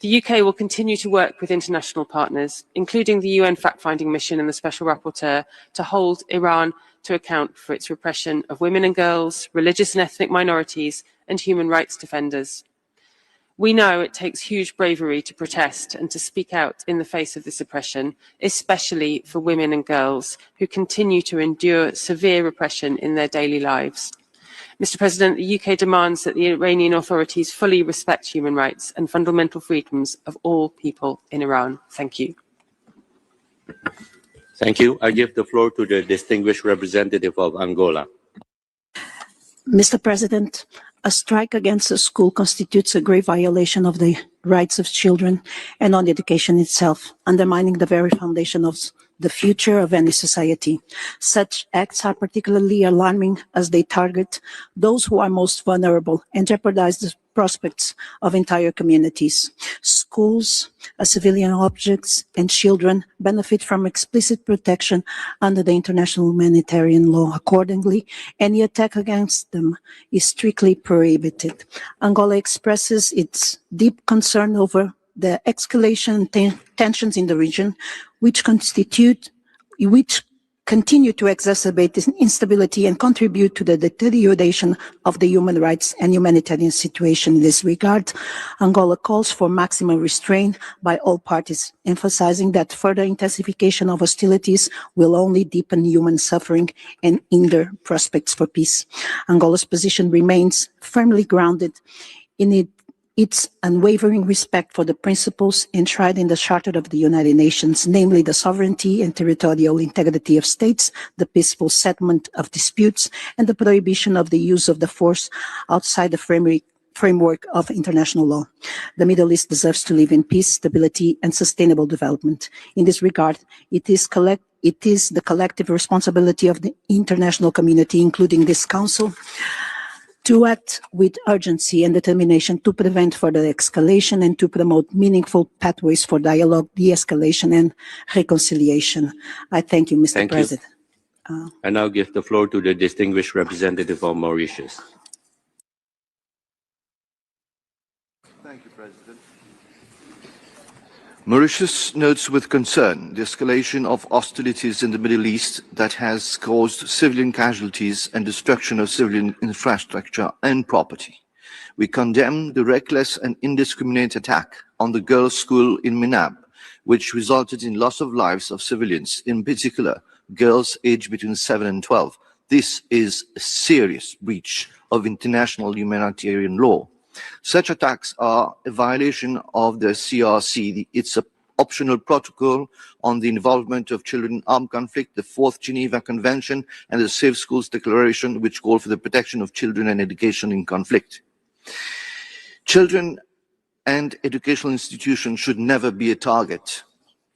T: The UK will continue to work with international partners, including the UN fact-finding mission and the Special Rapporteur, to hold Iran to account for its repression of women and girls, religious and ethnic minorities, and human rights defenders. We know it takes huge bravery to protest and to speak out in the face of this oppression, especially for women and girls who continue to endure severe repression in their daily lives. Mr. President, the UK demands that the Iranian authorities fully respect human rights and fundamental freedoms of all people in Iran. Thank you.
B: Thank you. I give the floor to the distinguished representative of Angola.
U: Mr. President, a strike against a school constitutes a grave violation of the rights of children and on education itself, undermining the very foundation of the future of any society. Such acts are particularly alarming as they target those who are most vulnerable and jeopardize the prospects of entire communities. Schools, civilian objects, and children benefit from explicit protection under the international humanitarian law. Accordingly, any attack against them is strictly prohibited. Angola expresses its deep concern over the escalation tensions in the region, which continue to exacerbate this instability and contribute to the deterioration of the human rights and humanitarian situation. In this regard, Angola calls for maximum restraint by all parties, emphasizing that further intensification of hostilities will only deepen human suffering and hinder prospects for peace. Angola's position remains firmly grounded in its unwavering respect for the principles enshrined in the Charter of the United Nations, namely the sovereignty and territorial integrity of states, the peaceful settlement of disputes, and the prohibition of the use of the force outside the framework of international law. The Middle East deserves to live in peace, stability, and sustainable development. In this regard, it is the collective responsibility of the international community, including this Council, to act with urgency and determination to prevent further escalation and to promote meaningful pathways for dialogue, de-escalation, and reconciliation. I thank you, Mr. President.
B: I now give the floor to the distinguished representative of Mauritius.
V: Thank you, President. Mauritius notes with concern the escalation of hostilities in the Middle East that has caused civilian casualties and destruction of civilian infrastructure and property. We condemn the reckless and indiscriminate attack on the girls' school in Minab, which resulted in loss of lives of civilians, in particular girls aged between 7 and 12. This is a serious breach of international humanitarian law. Such attacks are a violation of the HRC, its optional protocol on the involvement of children in armed conflict, the 4th Geneva Convention, and the Safe Schools Declaration, which call for the protection of children and education in conflict. Children and educational institutions should never be a target.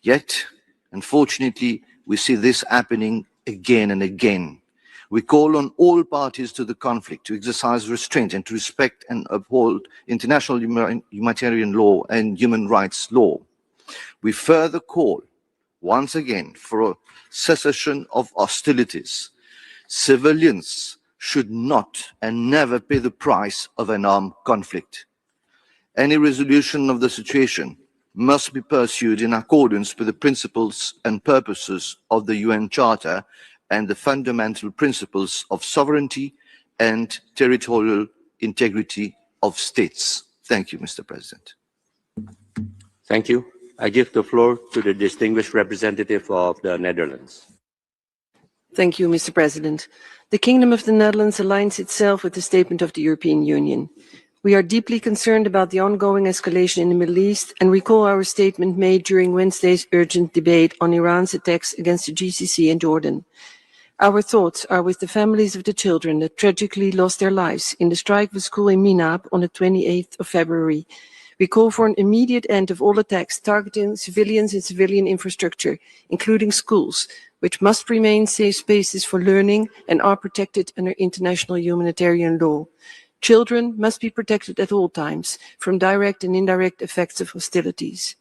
V: Yet, unfortunately, we see this happening again and again. We call on all parties to the conflict to exercise restraint and to respect and uphold international humanitarian law and human rights law. We further call, once again, for a cessation of hostilities. Civilians should not and never pay the price of an armed conflict. Any resolution of the situation must be pursued in accordance with the principles and purposes of the UN Charter and the fundamental principles of sovereignty and territorial integrity of states. Thank you, Mr. President.
B: Thank you. I give the floor to the distinguished representative of the Netherlands.
A: Thank you, Mr. President. The Kingdom of the Netherlands aligns itself with the statement of the European Union. We are deeply concerned about the ongoing escalation in the Middle East and recall our statement made during Wednesday's urgent debate on Iran's attacks against the GCC and Jordan. Our thoughts are with the families of the children that tragically lost their lives in the strike of a school in Minab on the 28th of February. We call for an immediate end of all attacks targeting civilians and civilian infrastructure, including schools, which must remain safe spaces for learning and are protected under international humanitarian law. Children must be protected at all times from direct and indirect effects of hostilities.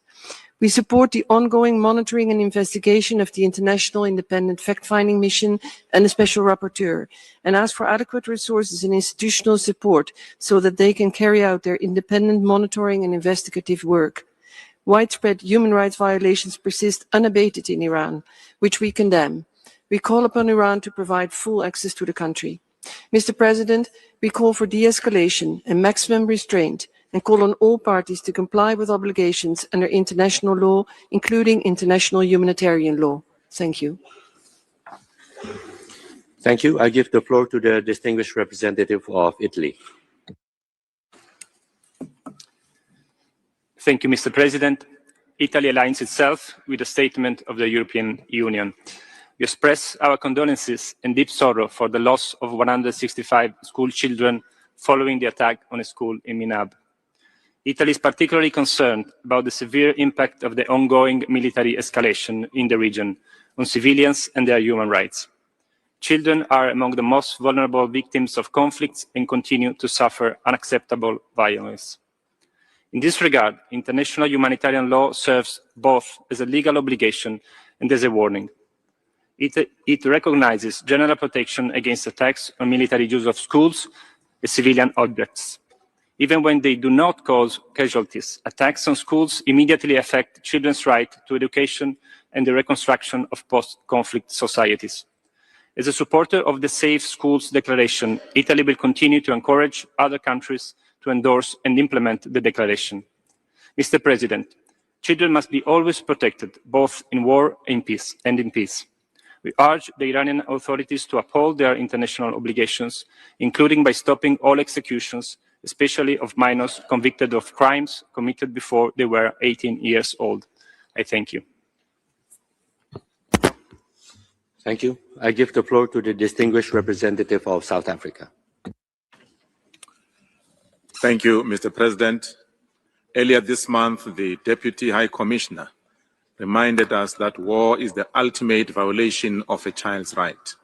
A: We support the ongoing monitoring and investigation of the International Independent Fact-Finding Mission and the Special Rapporteur, and ask for adequate resources and institutional support so that they can carry out their independent monitoring and investigative work. Widespread human rights violations persist unabated in Iran, which we condemn. We call upon Iran to provide full access to the country. Mr. President, we call for de-escalation and maximum restraint, and call on all parties to comply with obligations under international law, including international humanitarian law. Thank you.
B: Thank you. I give the floor to the distinguished representative of Italy.
C: Thank you, Mr. President. Italy aligns itself with the statement of the European Union. We express our condolences and deep sorrow for the loss of 165 school children following the attack on a school in Minab. Italy is particularly concerned about the severe impact of the ongoing military escalation in the region on civilians and their human rights. Children are among the most vulnerable victims of conflicts and continue to suffer unacceptable violence. In this regard, international humanitarian law serves both as a legal obligation and as a warning. It recognizes general protection against attacks on military use of schools as civilian objects. Even when they do not cause casualties, attacks on schools immediately affect children's right to education and the reconstruction of post-conflict societies. As a supporter of the Safe Schools Declaration, Italy will continue to encourage other countries to endorse and implement the declaration. Mr. President, children must be always protected, both in war and in peace. We urge the Iranian authorities to uphold their international obligations, including by stopping all executions, especially of minors convicted of crimes committed before they were 18 years old. I thank you.
B: Thank you. I give the floor to the distinguished representative of South Africa.
W: Thank you, Mr. President. Earlier this month, the Deputy High Commissioner reminded us that war is the ultimate violation of a child's right.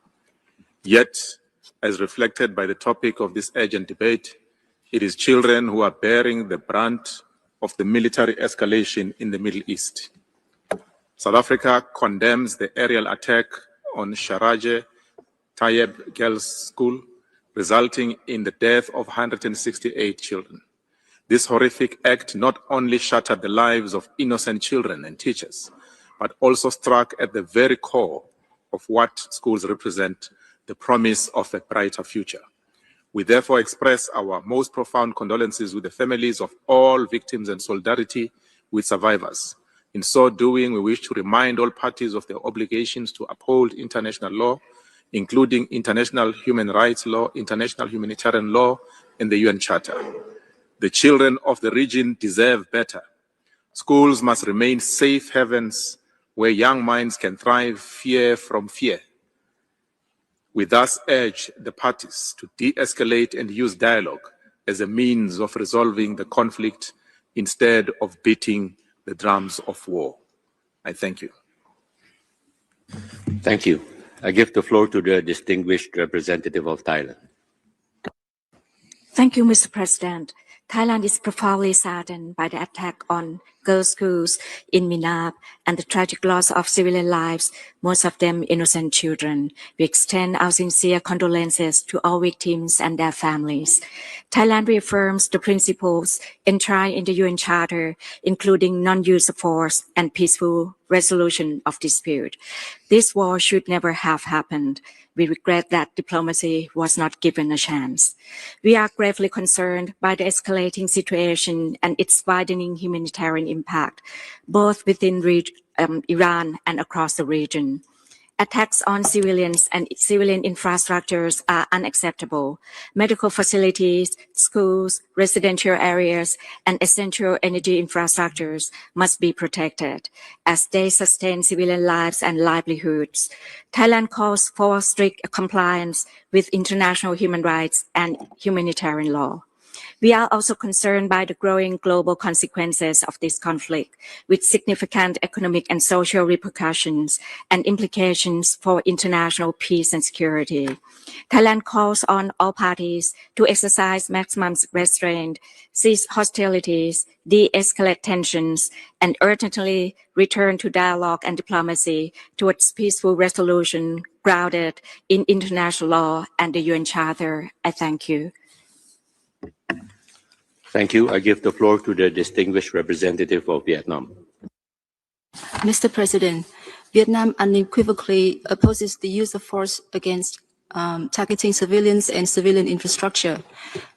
W: Yet, as reflected by the topic of this urgent debate, it is children who are bearing the brunt of the military escalation in the Middle East. South Africa condemns the aerial attack on Araghchi Tayeb Girls' School, resulting in the death of 168 children. This horrific act not only shattered the lives of innocent children and teachers, but also struck at the very core of what schools represent, the promise of a brighter future. We therefore express our most profound condolences with the families of all victims and solidarity with survivors. In so doing, we wish to remind all parties of their obligations to uphold international law, including international human rights law, international humanitarian law, and the UN Charter. The children of the region deserve better. Schools must remain safe havens where young minds can thrive fear from fear. We thus urge the parties to de-escalate and use dialogue as a means of resolving the conflict instead of beating the drums of war. I thank you.
B: Thank you. I give the floor to the distinguished representative of Thailand.
X: Thank you, Mr. President. Thailand is profoundly saddened by the attack on girls' schools in Minab and the tragic loss of civilian lives, most of them innocent children. We extend our sincere condolences to all victims and their families. Thailand reaffirms the principles enshrined in the UN Charter, including non-use of force and peaceful resolution of dispute. This war should never have happened. We regret that diplomacy was not given a chance. We are gravely concerned by the escalating situation and its widening humanitarian impact, both within Iran and across the region. Attacks on civilians and civilian infrastructures are unacceptable. Medical facilities, schools, residential areas, and essential energy infrastructures must be protected as they sustain civilian lives and livelihoods. Thailand calls for strict compliance with international human rights and humanitarian law. We are also concerned by the growing global consequences of this conflict, with significant economic and social repercussions and implications for international peace and security. Thailand calls on all parties to exercise maximum restraint, cease hostilities, de-escalate tensions, and urgently return to dialogue and diplomacy towards peaceful resolution grounded in international law and the UN Charter. I thank you.
B: Thank you. I give the floor to the distinguished representative of Vietnam.
D: Mr. President, Vietnam unequivocally opposes the use of force against targeting civilians and civilian infrastructure.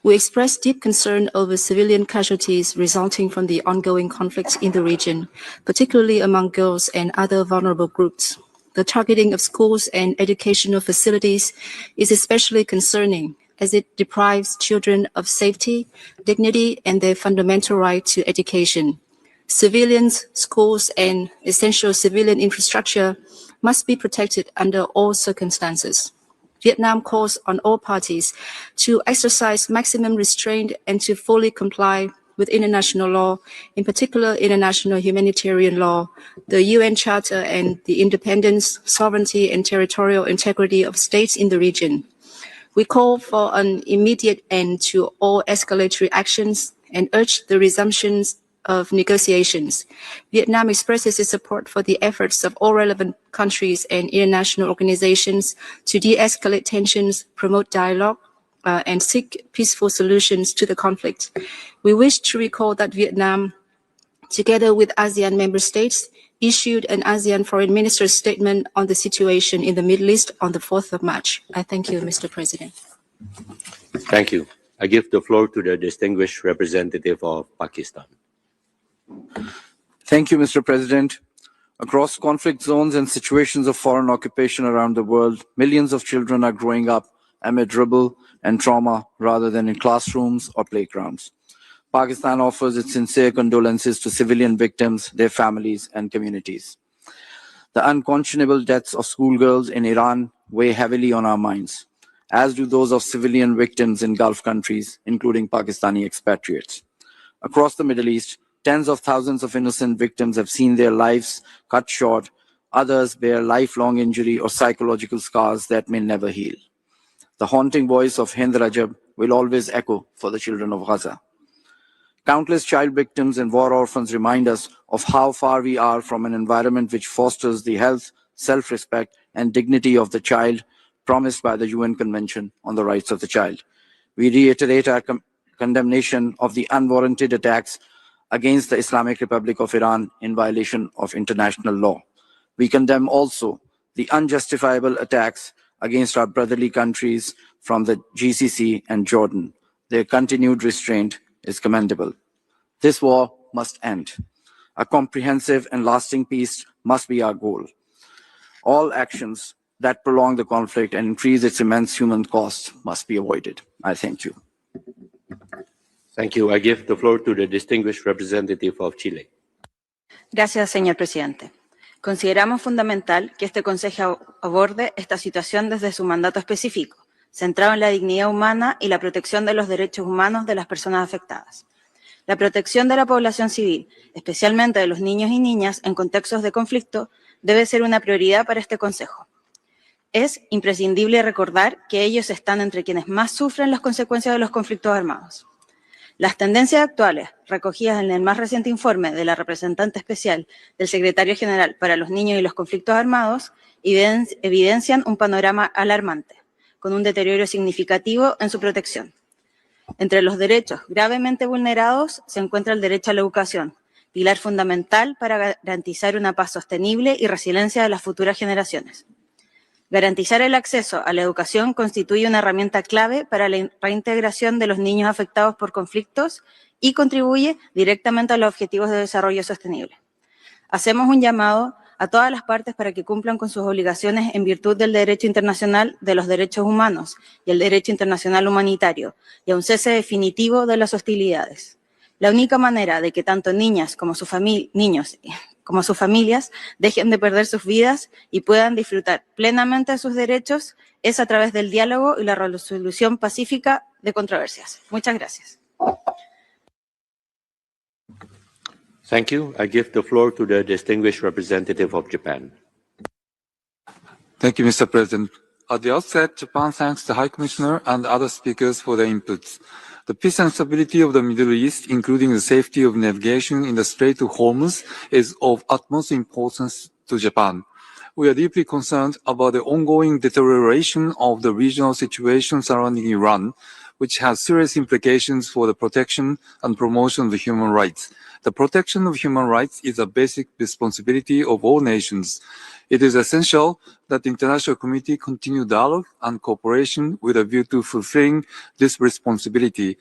D: We express deep concern over civilian casualties resulting from the ongoing conflicts in the region, particularly among girls and other vulnerable groups. The targeting of schools and educational facilities is especially concerning, as it deprives children of safety, dignity, and their fundamental right to education. Civilians, schools, and essential civilian infrastructure must be protected under all circumstances. Vietnam calls on all parties to exercise maximum restraint and to fully comply with international law, in particular international humanitarian law, the UN Charter, and the independence, sovereignty, and territorial integrity of states in the region. We call for an immediate end to all escalatory actions and urge the resumption of negotiations. Vietnam expresses its support for the efforts of all relevant countries and international organizations to de-escalate tensions, promote dialogue, and seek peaceful solutions to the conflict. We wish to recall that Vietnam, together with ASEAN member states, issued an ASEAN Foreign Minister's statement on the situation in the Middle East on the 4th of March. I thank you, Mr. President.
B: Thank you. I give the floor to the distinguished representative of Pakistan.
E: Thank you, Mr. President. Across conflict zones and situations of foreign occupation around the world, millions of children are growing up amid rubble and trauma rather than in classrooms or playgrounds. Pakistan offers its sincere condolences to civilian victims, their families, and communities. The unconscionable deaths of schoolgirls in Iran weigh heavily on our minds, as do those of civilian victims in Gulf countries, including Pakistani expatriates. Across the Middle East, tens of thousands of innocent victims have seen their lives cut short. Others bear lifelong injury or psychological scars that may never heal. The haunting voice of Hind Rajab will always echo for the children of Gaza. Countless child victims and war orphans remind us of how far we are from an environment which fosters the health, self-respect, and dignity of the child promised by the UN Convention on the Rights of the Child. We reiterate our condemnation of the unwarranted attacks against the Islamic Republic of Iran in violation of international law. We condemn also the unjustifiable attacks against our brotherly countries from the GCC and Jordan. Their continued restraint is commendable. This war must end. A comprehensive and lasting peace must be our goal. All actions that prolong the conflict and increase its immense human cost must be avoided. I thank you.
B: Thank you. I give the floor to the distinguished representative of Chile.
F: Gracias, señor presidente. Consideramos fundamental que este Consejo aborde esta situación desde su mandato específico, centrado en la dignidad humana y la protección de los derechos humanos de las personas afectadas. La protección de la población civil, especialmente de los niños y niñas en contextos de conflicto, debe ser una prioridad para este Consejo. Es imprescindible recordar que ellos están entre quienes más sufren las consecuencias de los conflictos armados. Las tendencias actuales, recogidas en el más reciente informe de la representante especial del Secretario General para los Niños y los Conflictos Armados, evidencian un panorama alarmante, con un deterioro significativo en su protección. Entre los derechos gravemente vulnerados se encuentra el derecho a la educación, pilar fundamental para garantizar una paz sostenible y resiliencia de las futuras generaciones. Garantizar el acceso a la educación constituye una herramienta clave para la reintegración de los niños afectados por conflictos y contribuye directamente a los objetivos de desarrollo sostenible. Hacemos un llamado a todas las partes para que cumplan con sus obligaciones en virtud del derecho internacional de los derechos humanos y el derecho internacional humanitario, y a un cese definitivo de las hostilidades. La única manera de que tanto niñas como niños como sus familias dejen de perder sus vidas y puedan disfrutar plenamente de sus derechos es a través del diálogo y la resolución pacífica de controversias. Muchas gracias.
B: Thank you. I give the floor to the distinguished representative of Japan.
G: Thank you, Mr. President. At the outset, Japan thanks the High Commissioner and other speakers for their inputs. The peace and stability of the Middle East, including the safety of navigation in the Strait of Hormuz, is of utmost importance to Japan. We are deeply concerned about the ongoing deterioration of the regional situation surrounding Iran, which has serious implications for the protection and promotion of human rights. The protection of human rights is a basic responsibility of all nations. It is essential that the international community continue dialogue and cooperation with a view to fulfilling this responsibility.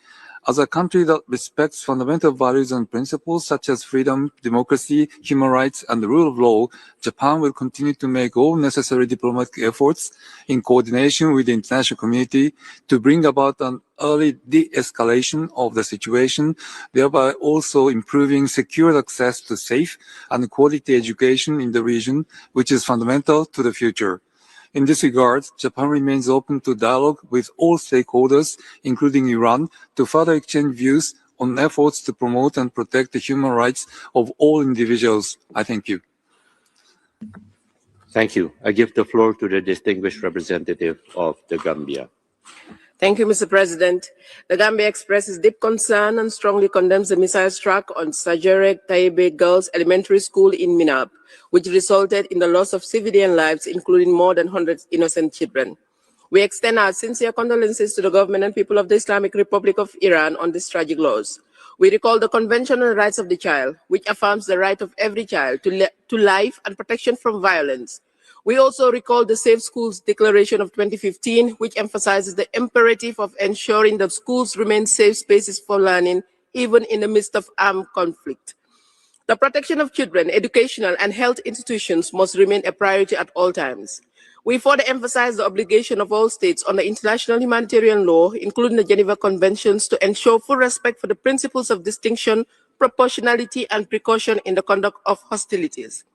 G: As a country that respects fundamental values and principles such as freedom, democracy, human rights, and the rule of law, Japan will continue to make all necessary diplomatic efforts in coordination with the international community to bring about an early de-escalation of the situation, thereby also improving secure access to safe and quality education in the region, which is fundamental to the future. In this regard, Japan remains open to dialogue with all stakeholders, including Iran, to further exchange views on efforts to promote and protect the human rights of all individuals. I thank you.
B: Thank you. I give the floor to the distinguished representative of the Gambia.
H: Thank you, Mr. President. The Gambia expresses deep concern and strongly condemns the missile strike on Sajerek Taibe Girls Elementary School in Minab, which resulted in the loss of civilian lives, including more than 100 innocent children. We extend our sincere condolences to the government and people of the Islamic Republic of Iran on this tragic loss. We recall the Convention on the Rights of the Child, which affirms the right of every child to life and protection from violence. We also recall the Safe Schools Declaration of 2015, which emphasizes the imperative of ensuring that schools remain safe spaces for learning, even in the midst of armed conflict. The protection of children, educational and health institutions must remain a priority at all times. We further emphasize the obligation of all states under international humanitarian law, including the Geneva Conventions, to ensure full respect for the principles of distinction, proportionality, and precaution in the conduct of hostilities.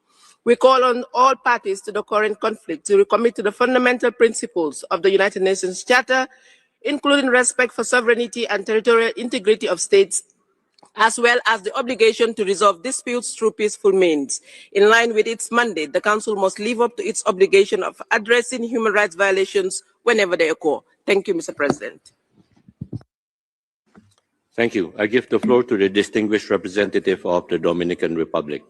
H: We call on all parties to the current conflict to recommit to the fundamental principles of the United Nations Charter, including respect for sovereignty and territorial integrity of states, as well as the obligation to resolve disputes through peaceful means. In line with its mandate, the Council must live up to its obligation of addressing human rights violations whenever they occur. Thank you, Mr. President.
B: Thank you. I give the floor to the distinguished representative of the Dominican Republic.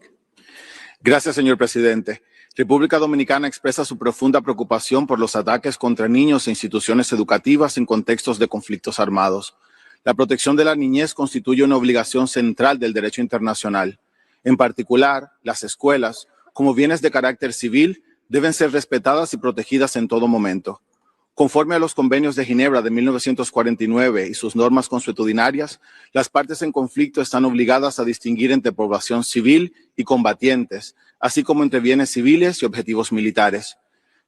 I: Gracias, señor presidente. República Dominicana expresa su profunda preocupación por los ataques contra niños e instituciones educativas en contextos de conflictos armados. La protección de la niñez constituye una obligación central del derecho internacional. En particular, las escuelas, como bienes de carácter civil, deben ser respetadas y protegidas en todo momento. Conforme a los convenios de Ginebra de 1949 y sus normas consuetudinarias, las partes en conflicto están obligadas a distinguir entre población civil y combatientes, así como entre bienes civiles y objetivos militares.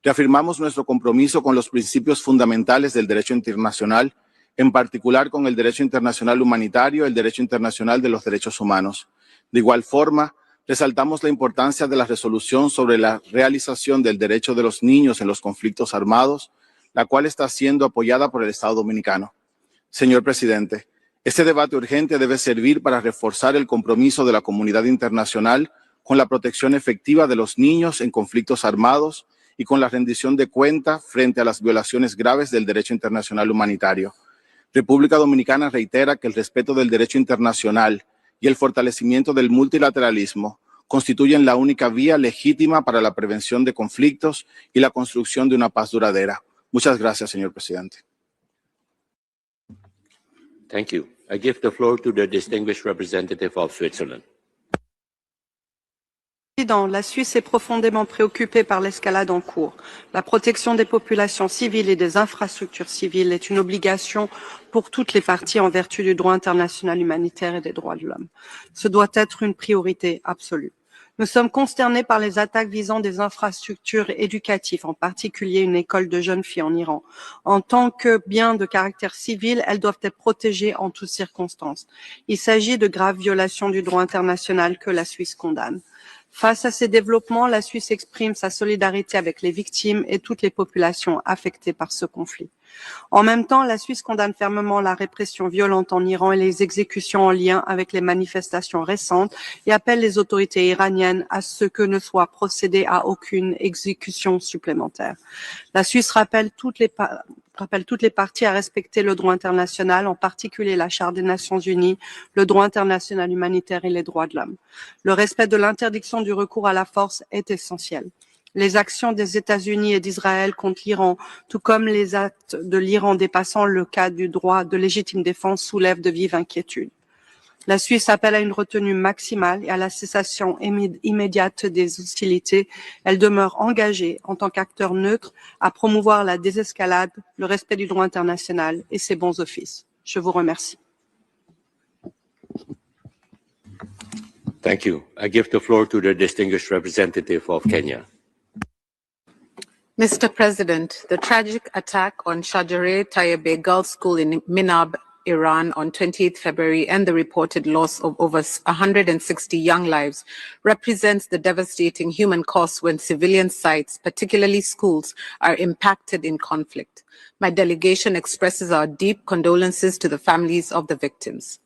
I: Reafirmamos nuestro compromiso con los principios fundamentales del derecho internacional, en particular con el derecho internacional humanitario y el derecho internacional de los derechos humanos. De igual forma, resaltamos la importancia de la resolución sobre la realización del derecho de los niños en los conflictos armados, la cual está siendo apoyada por el Estado Dominicano. Señor presidente, este debate urgente debe servir para reforzar el compromiso de la comunidad internacional con la protección efectiva de los niños en conflictos armados y con la rendición de cuenta frente a las violaciones graves del derecho internacional humanitario. República Dominicana reitera que el respeto del derecho internacional y el fortalecimiento del multilateralismo constituyen la única vía legítima para la prevención de conflictos y la construcción de una paz duradera. Muchas gracias, señor presidente.
B: Thank you. I give the floor to the distinguished representative of Switzerland.
K: La Suisse est profondément préoccupée par l'escalade en cours. La protection des populations civiles et des infrastructures civiles est une obligation pour toutes les parties en vertu du droit international humanitaire et des droits de l'homme. Ce doit être une priorité absolue.
J: Nous sommes consternés par les attaques visant des infrastructures éducatives, en particulier une école de jeunes filles en Iran. En tant que biens de caractère civil, elles doivent être protégées en toutes circonstances. Il s'agit de graves violations du droit international que la Suisse condamne. Face à ces développements, la Suisse exprime sa solidarité avec les victimes et toutes les populations affectées par ce conflit. En même temps, la Suisse condamne fermement la répression violente en Iran et les exécutions en lien avec les manifestations récentes et appelle les autorités iraniennes à ce que ne soit procédé à aucune exécution supplémentaire. La Suisse rappelle toutes les parties à respecter le droit international, en particulier la Charte des Nations Unies, le droit international humanitaire et les droits de l'homme. Le respect de l'interdiction du recours à la force est essentiel. Les actions des États-Unis et d'Israël contre l'Iran, tout comme les actes de l'Iran dépassant le cadre du droit de légitime défense, soulèvent de vives inquiétudes. La Suisse appelle à une retenue maximale et à la cessation immédiate des hostilités. Elle demeure engagée en tant qu'acteur neutre à promouvoir la désescalade, le respect du droit international et ses bons offices. Je vous remercie.
B: Thank you. I give the floor to the distinguished representative of Kenya.
L: Mr. President, the tragic attack on Shajareh Tayyebe Girls' School in Minab, Iran on 28 February and the reported loss of over 160 young lives represents the devastating human cost when civilian sites, particularly schools, are impacted in conflict. My delegation expresses our deep condolences to the families of the victims.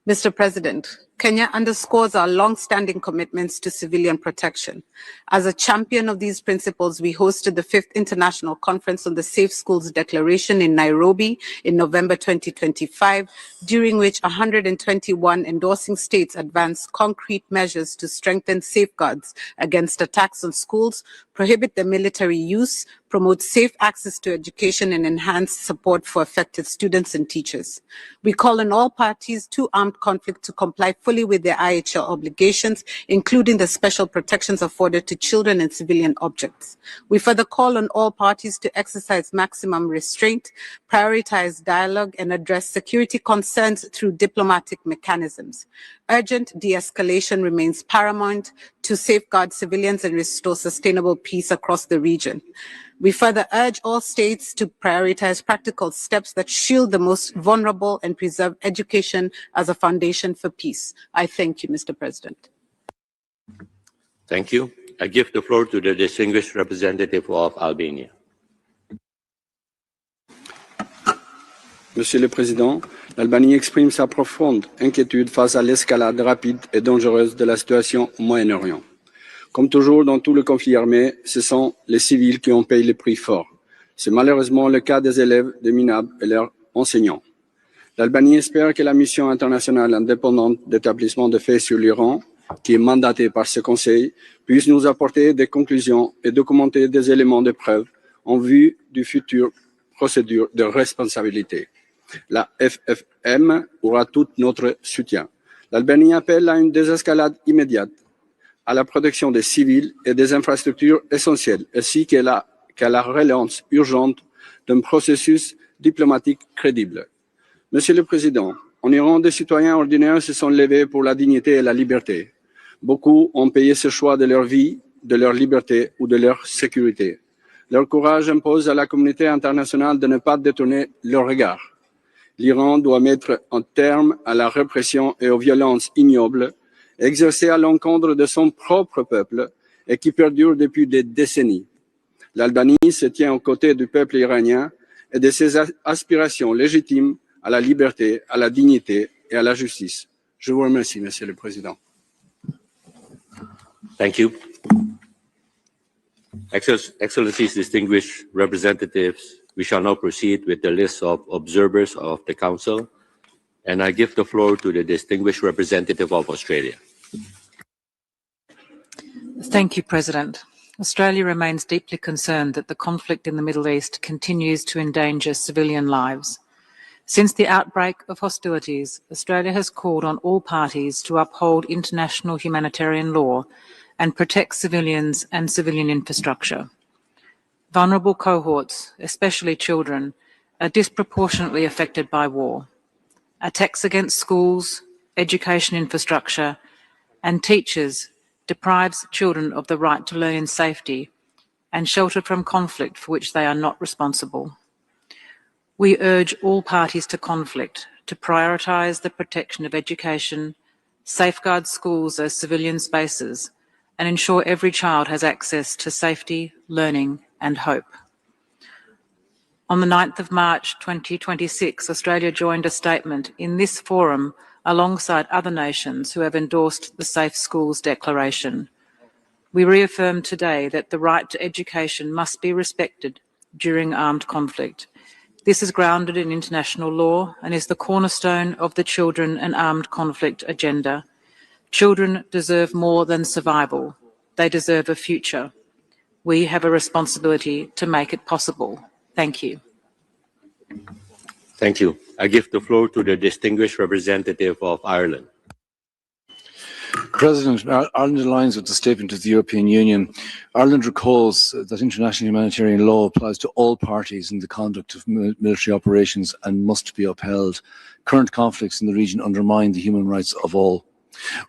L: Mr. President, Kenya underscores our long-standing commitments to civilian protection. As a champion of these principles, we hosted the 5th International Conference on the Safe Schools Declaration in Nairobi in November 2025, during which 121 endorsing states advanced concrete measures to strengthen safeguards against attacks on schools, prohibit their military use, promote safe access to education, and enhance support for affected students and teachers. We call on all parties to armed conflict to comply fully with their IHL obligations, including the special protections afforded to children and civilian objects. We further call on all parties to exercise maximum restraint, prioritize dialogue, and address security concerns through diplomatic mechanisms. Urgent de-escalation remains paramount to safeguard civilians and restore sustainable peace across the region. We further urge all states to prioritize practical steps that shield the most vulnerable and preserve education as a foundation for peace. I thank you, Mr. President.
B: Thank you. I give the floor to the distinguished representative of Albania.
M: Monsieur le Président, l'Albanie exprime sa profonde inquiétude face à l'escalade rapide et dangereuse de la situation au Moyen-Orient. Comme toujours dans tout le conflit armé, ce sont les civils qui en payent le prix fort. C'est malheureusement le cas des élèves de Minab et leurs enseignants. L'Albanie espère que la mission internationale indépendante d'établissement de faits sur l'Iran, qui est mandatée par ce Conseil, puisse nous apporter des conclusions et documenter des éléments de preuve en vue du futur procédure de responsabilité. La FFM aura tout notre soutien. L'Albanie appelle à une désescalade immédiate, à la protection des civils et des infrastructures essentielles, ainsi qu'à la relance urgente d'un processus diplomatique crédible. Monsieur le Président, en Iran, des citoyens ordinaires se sont levés pour la dignité et la liberté. Beaucoup ont payé ce choix de leur vie, de leur liberté ou de leur sécurité. Leur courage impose à la communauté internationale de ne pas détourner leur regard. L'Iran doit mettre un terme à la répression et aux violences ignobles exercées à l'encontre de son propre peuple et qui perdurent depuis des décennies. L'Albanie se tient aux côtés du peuple iranien et de ses aspirations légitimes à la liberté, à la dignité et à la justice. Je vous remercie, Monsieur le Président.
B: Thank you. Excellencies, distinguished representatives, we shall now proceed with the list of observers of the Council, and I give the floor to the distinguished representative of Australia.
N: Thank you, President. Australia remains deeply concerned that the conflict in the Middle East continues to endanger civilian lives. Since the outbreak of hostilities, Australia has called on all parties to uphold international humanitarian law and protect civilians and civilian infrastructure. Vulnerable cohorts, especially children, are disproportionately affected by war. Attacks against schools, education infrastructure, and teachers deprives children of the right to learn in safety and shelter from conflict for which they are not responsible. We urge all parties to conflict to prioritise the protection of education, safeguard schools as civilian spaces, and ensure every child has access to safety, learning and hope. On the 9th of March 2026, Australia joined a statement in this forum alongside other nations who have endorsed the Safe Schools Declaration. We reaffirm today that the right to education must be respected during armed conflict. This is grounded in international law and is the cornerstone of the Children and Armed Conflict agenda. Children deserve more than survival. They deserve a future. We have a responsibility to make it possible. Thank you.
B: Thank you. I give the floor to the distinguished representative of Ireland.
O: President, Ireland aligns with the statement of the European Union. Ireland recalls that international humanitarian law applies to all parties in the conduct of military operations and must be upheld. Current conflicts in the region undermine the human rights of all.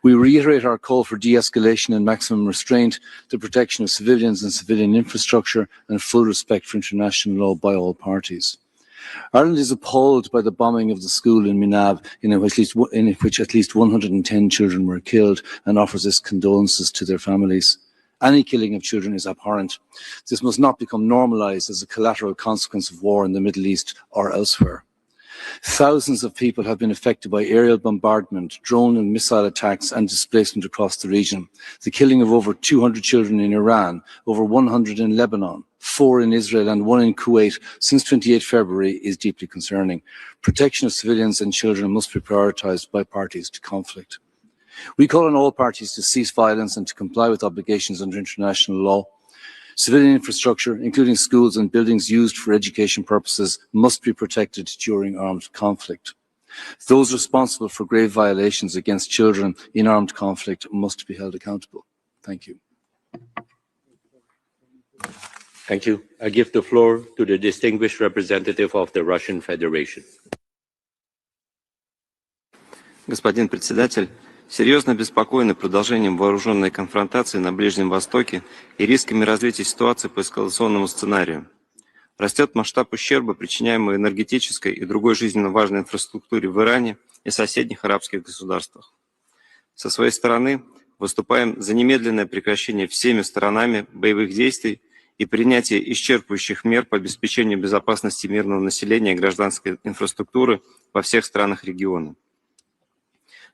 O: We reiterate our call for de-escalation and maximum restraint, the protection of civilians and civilian infrastructure, and full respect for international law by all parties. Ireland is appalled by the bombing of the school in Minab, in which at least 110 children were killed, and offers its condolences to their families. Any killing of children is abhorrent. This must not become normalised as a collateral consequence of war in the Middle East or elsewhere. Thousands of people have been affected by aerial bombardment, drone and missile attacks and displacement across the region. The killing of over 200 children in Iran, over 100 in Lebanon, 4 in Israel and 1 in Kuwait since 28 February is deeply concerning. Protection of civilians and children must be prioritised by parties to conflict. We call on all parties to cease violence and to comply with obligations under international law. Civilian infrastructure, including schools and buildings used for education purposes, must be protected during armed conflict. Those responsible for grave violations against children in armed conflict must be held accountable. Thank you.
B: Thank you. I give the floor to the distinguished representative of the Russian Federation.
P: Господин председатель, серьезно обеспокоены продолжением вооруженной конфронтации на Ближнем Востоке и рисками развития ситуации по эскалационному сценарию. Растет масштаб ущерба, причиняемый энергетической и другой жизненно важной инфраструктуре в Иране и соседних арабских государствах. Со своей стороны выступаем за немедленное прекращение всеми сторонами боевых действий и принятие исчерпывающих мер по обеспечению безопасности мирного населения и гражданской инфраструктуры во всех странах региона.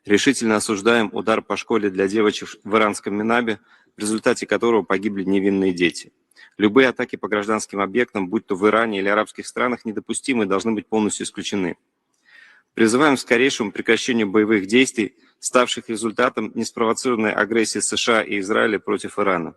P: Решительно осуждаем удар по школе для девочек в иранском Минабе, в результате которого погибли невинные дети. Любые атаки по гражданским объектам, будь то в Иране или арабских странах, недопустимы и должны быть полностью исключены. Призываем к скорейшему прекращению боевых действий, ставших результатом неспровоцированной агрессии США и Израиля против Ирана.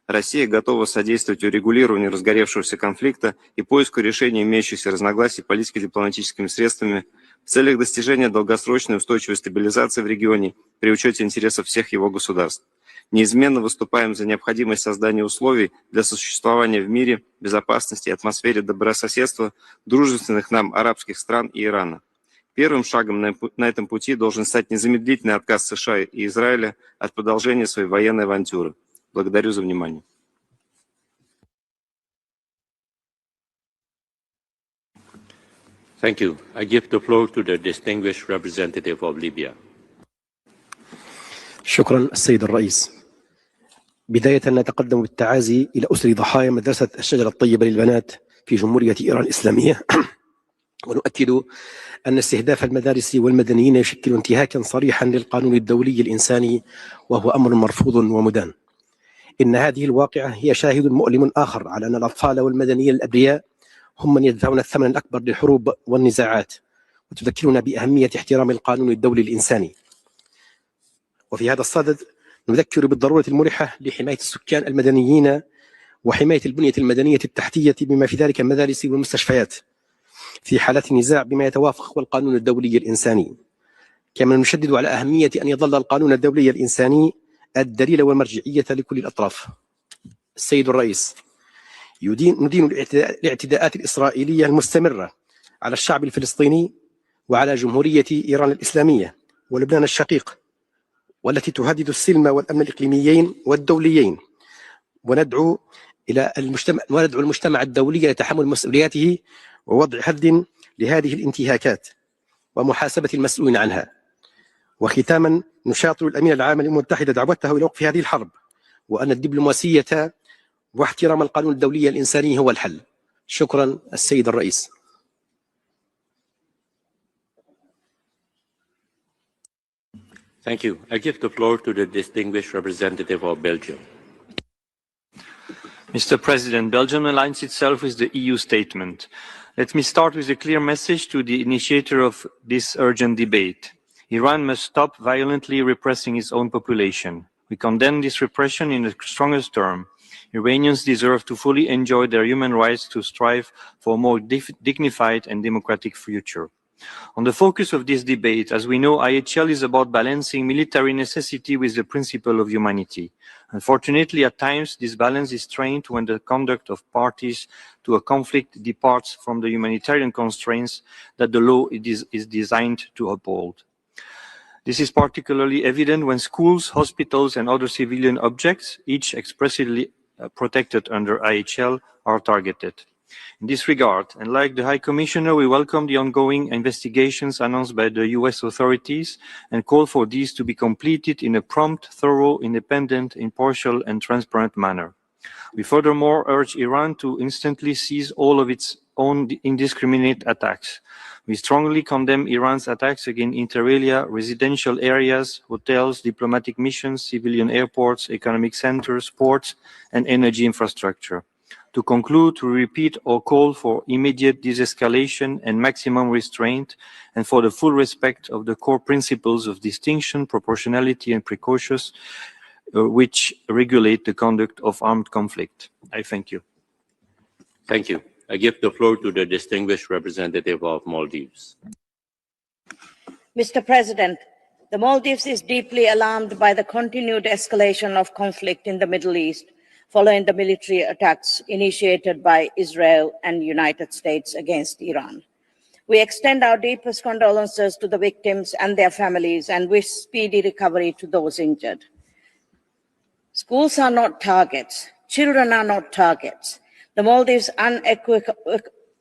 P: Россия готова содействовать урегулированию разгоревшегося конфликта и поиску решения имеющихся разногласий политико-дипломатическими средствами в целях достижения долгосрочной устойчивой стабилизации в регионе при учете интересов всех его государств. Неизменно выступаем за необходимость создания условий для сосуществования в мире, безопасности и атмосфере добрососедства дружественных нам арабских стран и Ирана. Первым шагом на этом пути должен стать незамедлительный отказ США и Израиля от продолжения своей военной авантюры. Благодарю за внимание.
B: Thank you. I give the floor to the distinguished representative of Libya.
Q: شكرا السيد الرئيس. بداية نتقدم بالتعازي إلى أسر ضحايا مدرسة الشجرة الطيبة للبنات في جمهورية إيران الإسلامية، ونؤكد أن استهداف المدارس والمدنيين يشكل انتهاكا صريحا للقانون الدولي الإنساني، وهو أمر مرفوض ومدان. إن هذه الواقعة هي شاهد مؤلم آخر على أن الأطفال والمدنيين الأبرياء هم من يدفعون الثمن الأكبر للحروب والنزاعات، وتذكرنا بأهمية احترام القانون الدولي الإنساني. وفي هذا الصدد نذكر بالضرورة الملحة لحماية السكان المدنيين وحماية البنية المدنية التحتية بما في ذلك المدارس والمستشفيات في حالات النزاع بما يتوافق والقانون الدولي الإنساني. كما نشدد على أهمية أن يظل القانون الدولي الإنساني الدليل والمرجعية لكل الأطراف. السيد الرئيس، ندين الاعتداءات الإسرائيلية المستمرة على الشعب الفلسطيني وعلى جمهورية إيران الإسلامية ولبنان الشقيق، والتي تهدد السلم والأمن الإقليميين والدوليين، وندعو المجتمع الدولي لتحمل مسؤولياته ووضع حد لهذه الانتهاكات ومحاسبة المسؤولين عنها. وختاما نشاطر الأمين العام للأمم المتحدة دعوته إلى وقف هذه الحرب، وأن الدبلوماسية واحترام القانون الدولي الإنساني هو الحل. شكرا السيد الرئيس.
B: Thank you. I give the floor to the distinguished representative of Belgium.
R: Mr. President, Belgium aligns itself with the EU statement. Let me start with a clear message to the initiator of this urgent debate. Iran must stop violently repressing its own population. We condemn this repression in the strongest term. Iranians deserve to fully enjoy their human rights to strive for a more dignified and democratic future. On the focus of this debate, as we know, IHL is about balancing military necessity with the principle of humanity. Unfortunately, at times, this balance is strained when the conduct of parties to a conflict departs from the humanitarian constraints that the law is designed to uphold. This is particularly evident when schools, hospitals, and other civilian objects, each expressly protected under IHL, are targeted. In this regard, and like the High Commissioner, we welcome the ongoing investigations announced by the US authorities and call for these to be completed in a prompt, thorough, independent, impartial, and transparent manner. We furthermore urge Iran to instantly cease all of its own indiscriminate attacks. We strongly condemn Iran's attacks against inter alia, residential areas, hotels, diplomatic missions, civilian airports, economic centers, ports, and energy infrastructure. To conclude, we repeat our call for immediate de-escalation and maximum restraint, and for the full respect of the core principles of distinction, proportionality, and precautions, which regulate the conduct of armed conflict. I thank you.
B: Thank you. I give the floor to the distinguished representative of Maldives.
S: Mr. President, the Maldives is deeply alarmed by the continued escalation of conflict in the Middle East following the military attacks initiated by Israel and the United States against Iran. We extend our deepest condolences to the victims and their families and wish speedy recovery to those injured. Schools are not targets. Children are not targets. The Maldives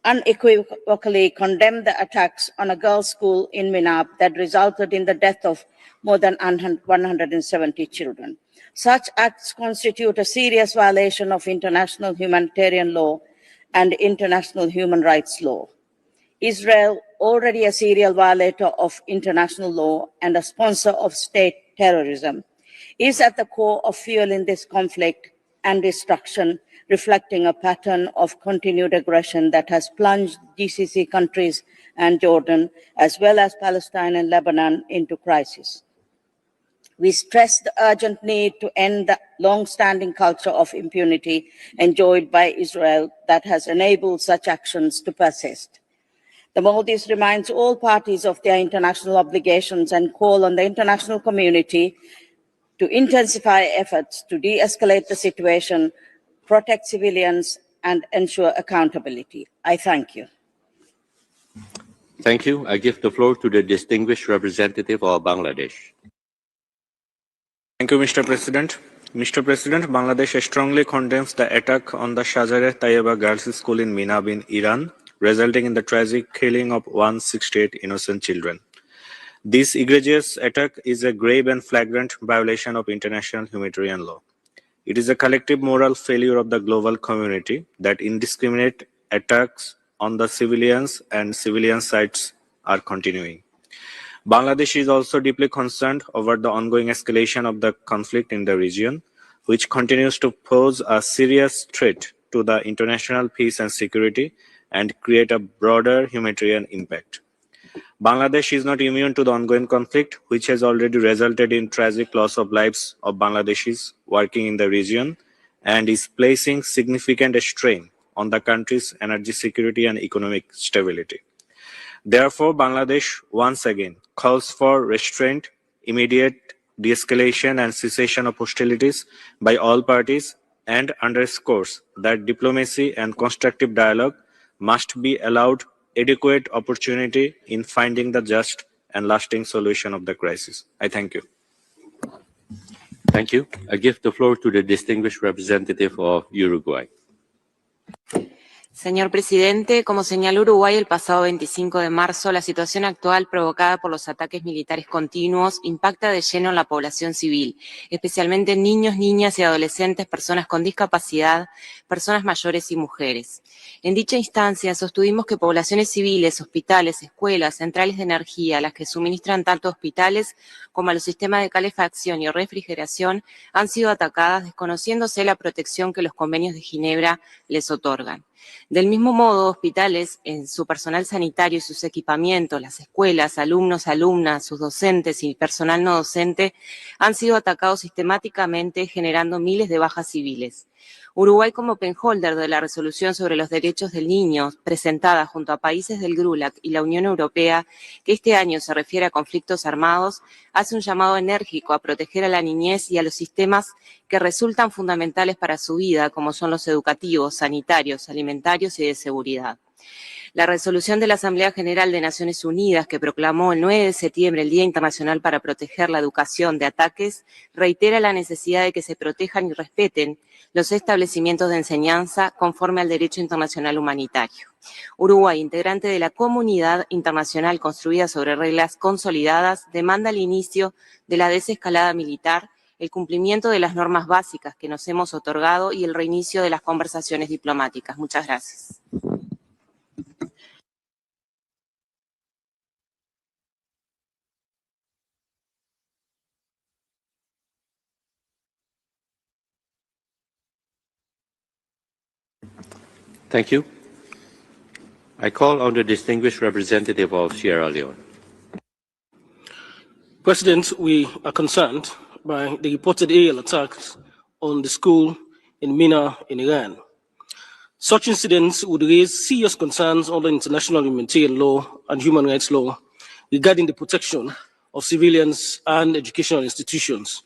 S: unequivocally condemned the attacks on a girls' school in Minab that resulted in the death of more than 170 children. Such acts constitute a serious violation of international humanitarian law and international human rights law. Israel, already a serial violator of international law and a sponsor of state terrorism, is at the core of fueling this conflict and destruction, reflecting a pattern of continued aggression that has plunged GCC countries and Jordan, as well as Palestine and Lebanon, into crisis. We stress the urgent need to end the long-standing culture of impunity enjoyed by Israel that has enabled such actions to persist. The Maldives reminds all parties of their international obligations and call on the international community to intensify efforts to de-escalate the situation, protect civilians, and ensure accountability. I thank you.
B: Thank you. I give the floor to the distinguished representative of Bangladesh.
T: Thank you, Mr. President. Mr. President, Bangladesh strongly condemns the attack on the Shajareh Tayyeba Girls' School in Minab in Iran, resulting in the tragic killing of 168 innocent children. This egregious attack is a grave and flagrant violation of international humanitarian law. It is a collective moral failure of the global community that indiscriminate attacks on the civilians and civilian sites are continuing. Bangladesh is also deeply concerned over the ongoing escalation of the conflict in the region, which continues to pose a serious threat to the international peace and security and create a broader humanitarian impact. Bangladesh is not immune to the ongoing conflict, which has already resulted in tragic loss of lives of Bangladeshis working in the region and is placing significant strain on the country's energy security and economic stability. Therefore, Bangladesh once again calls for restraint, immediate de-escalation and cessation of hostilities by all parties and underscores that diplomacy and constructive dialogue must be allowed adequate opportunity in finding the just and lasting solution of the crisis. I thank you.
B: Thank you. I give the floor to the distinguished representative of Uruguay.
A: Señor presidente, como señaló Uruguay el pasado 25 de marzo, la situación actual provocada por los ataques militares continuos impacta de lleno en la población civil, especialmente niños, niñas y adolescentes, personas con discapacidad, personas mayores y mujeres. En dicha instancia, sostuvimos que poblaciones civiles, hospitales, escuelas, centrales de energía, las que suministran tanto a hospitales como a los sistemas de calefacción y refrigeración, han sido atacadas desconociéndose la protección que los convenios de Ginebra les otorgan. Del mismo modo, hospitales, en su personal sanitario y sus equipamientos, las escuelas, alumnos, alumnas, sus docentes y personal no docente han sido atacados sistemáticamente, generando miles de bajas civiles. Uruguay, como penholder de la resolución sobre los derechos del niño, presentada junto a países del GRULAC y la Unión Europea, que este año se refiere a conflictos armados, hace un llamado enérgico a proteger a la niñez y a los sistemas que resultan fundamentales para su vida, como son los educativos, sanitarios, alimentarios y de seguridad. La resolución de la Asamblea General de Naciones Unidas, que proclamó el 9 de septiembre el Día Internacional para Proteger la Educación de Ataques, reitera la necesidad de que se protejan y respeten los establecimientos de enseñanza conforme al derecho internacional humanitario. Uruguay, integrante de la comunidad internacional construida sobre reglas consolidadas, demanda el inicio de la desescalada militar, el cumplimiento de las normas básicas que nos hemos otorgado y el reinicio de las conversaciones diplomáticas. Muchas gracias.
B: Thank you. I call on the distinguished representative of Sierra Leone.
C: President, we are concerned by the reported aerial attacks on the school in Mina in Iran. Such incidents would raise serious concerns under international humanitarian law and human rights law regarding the protection of civilians and educational institutions.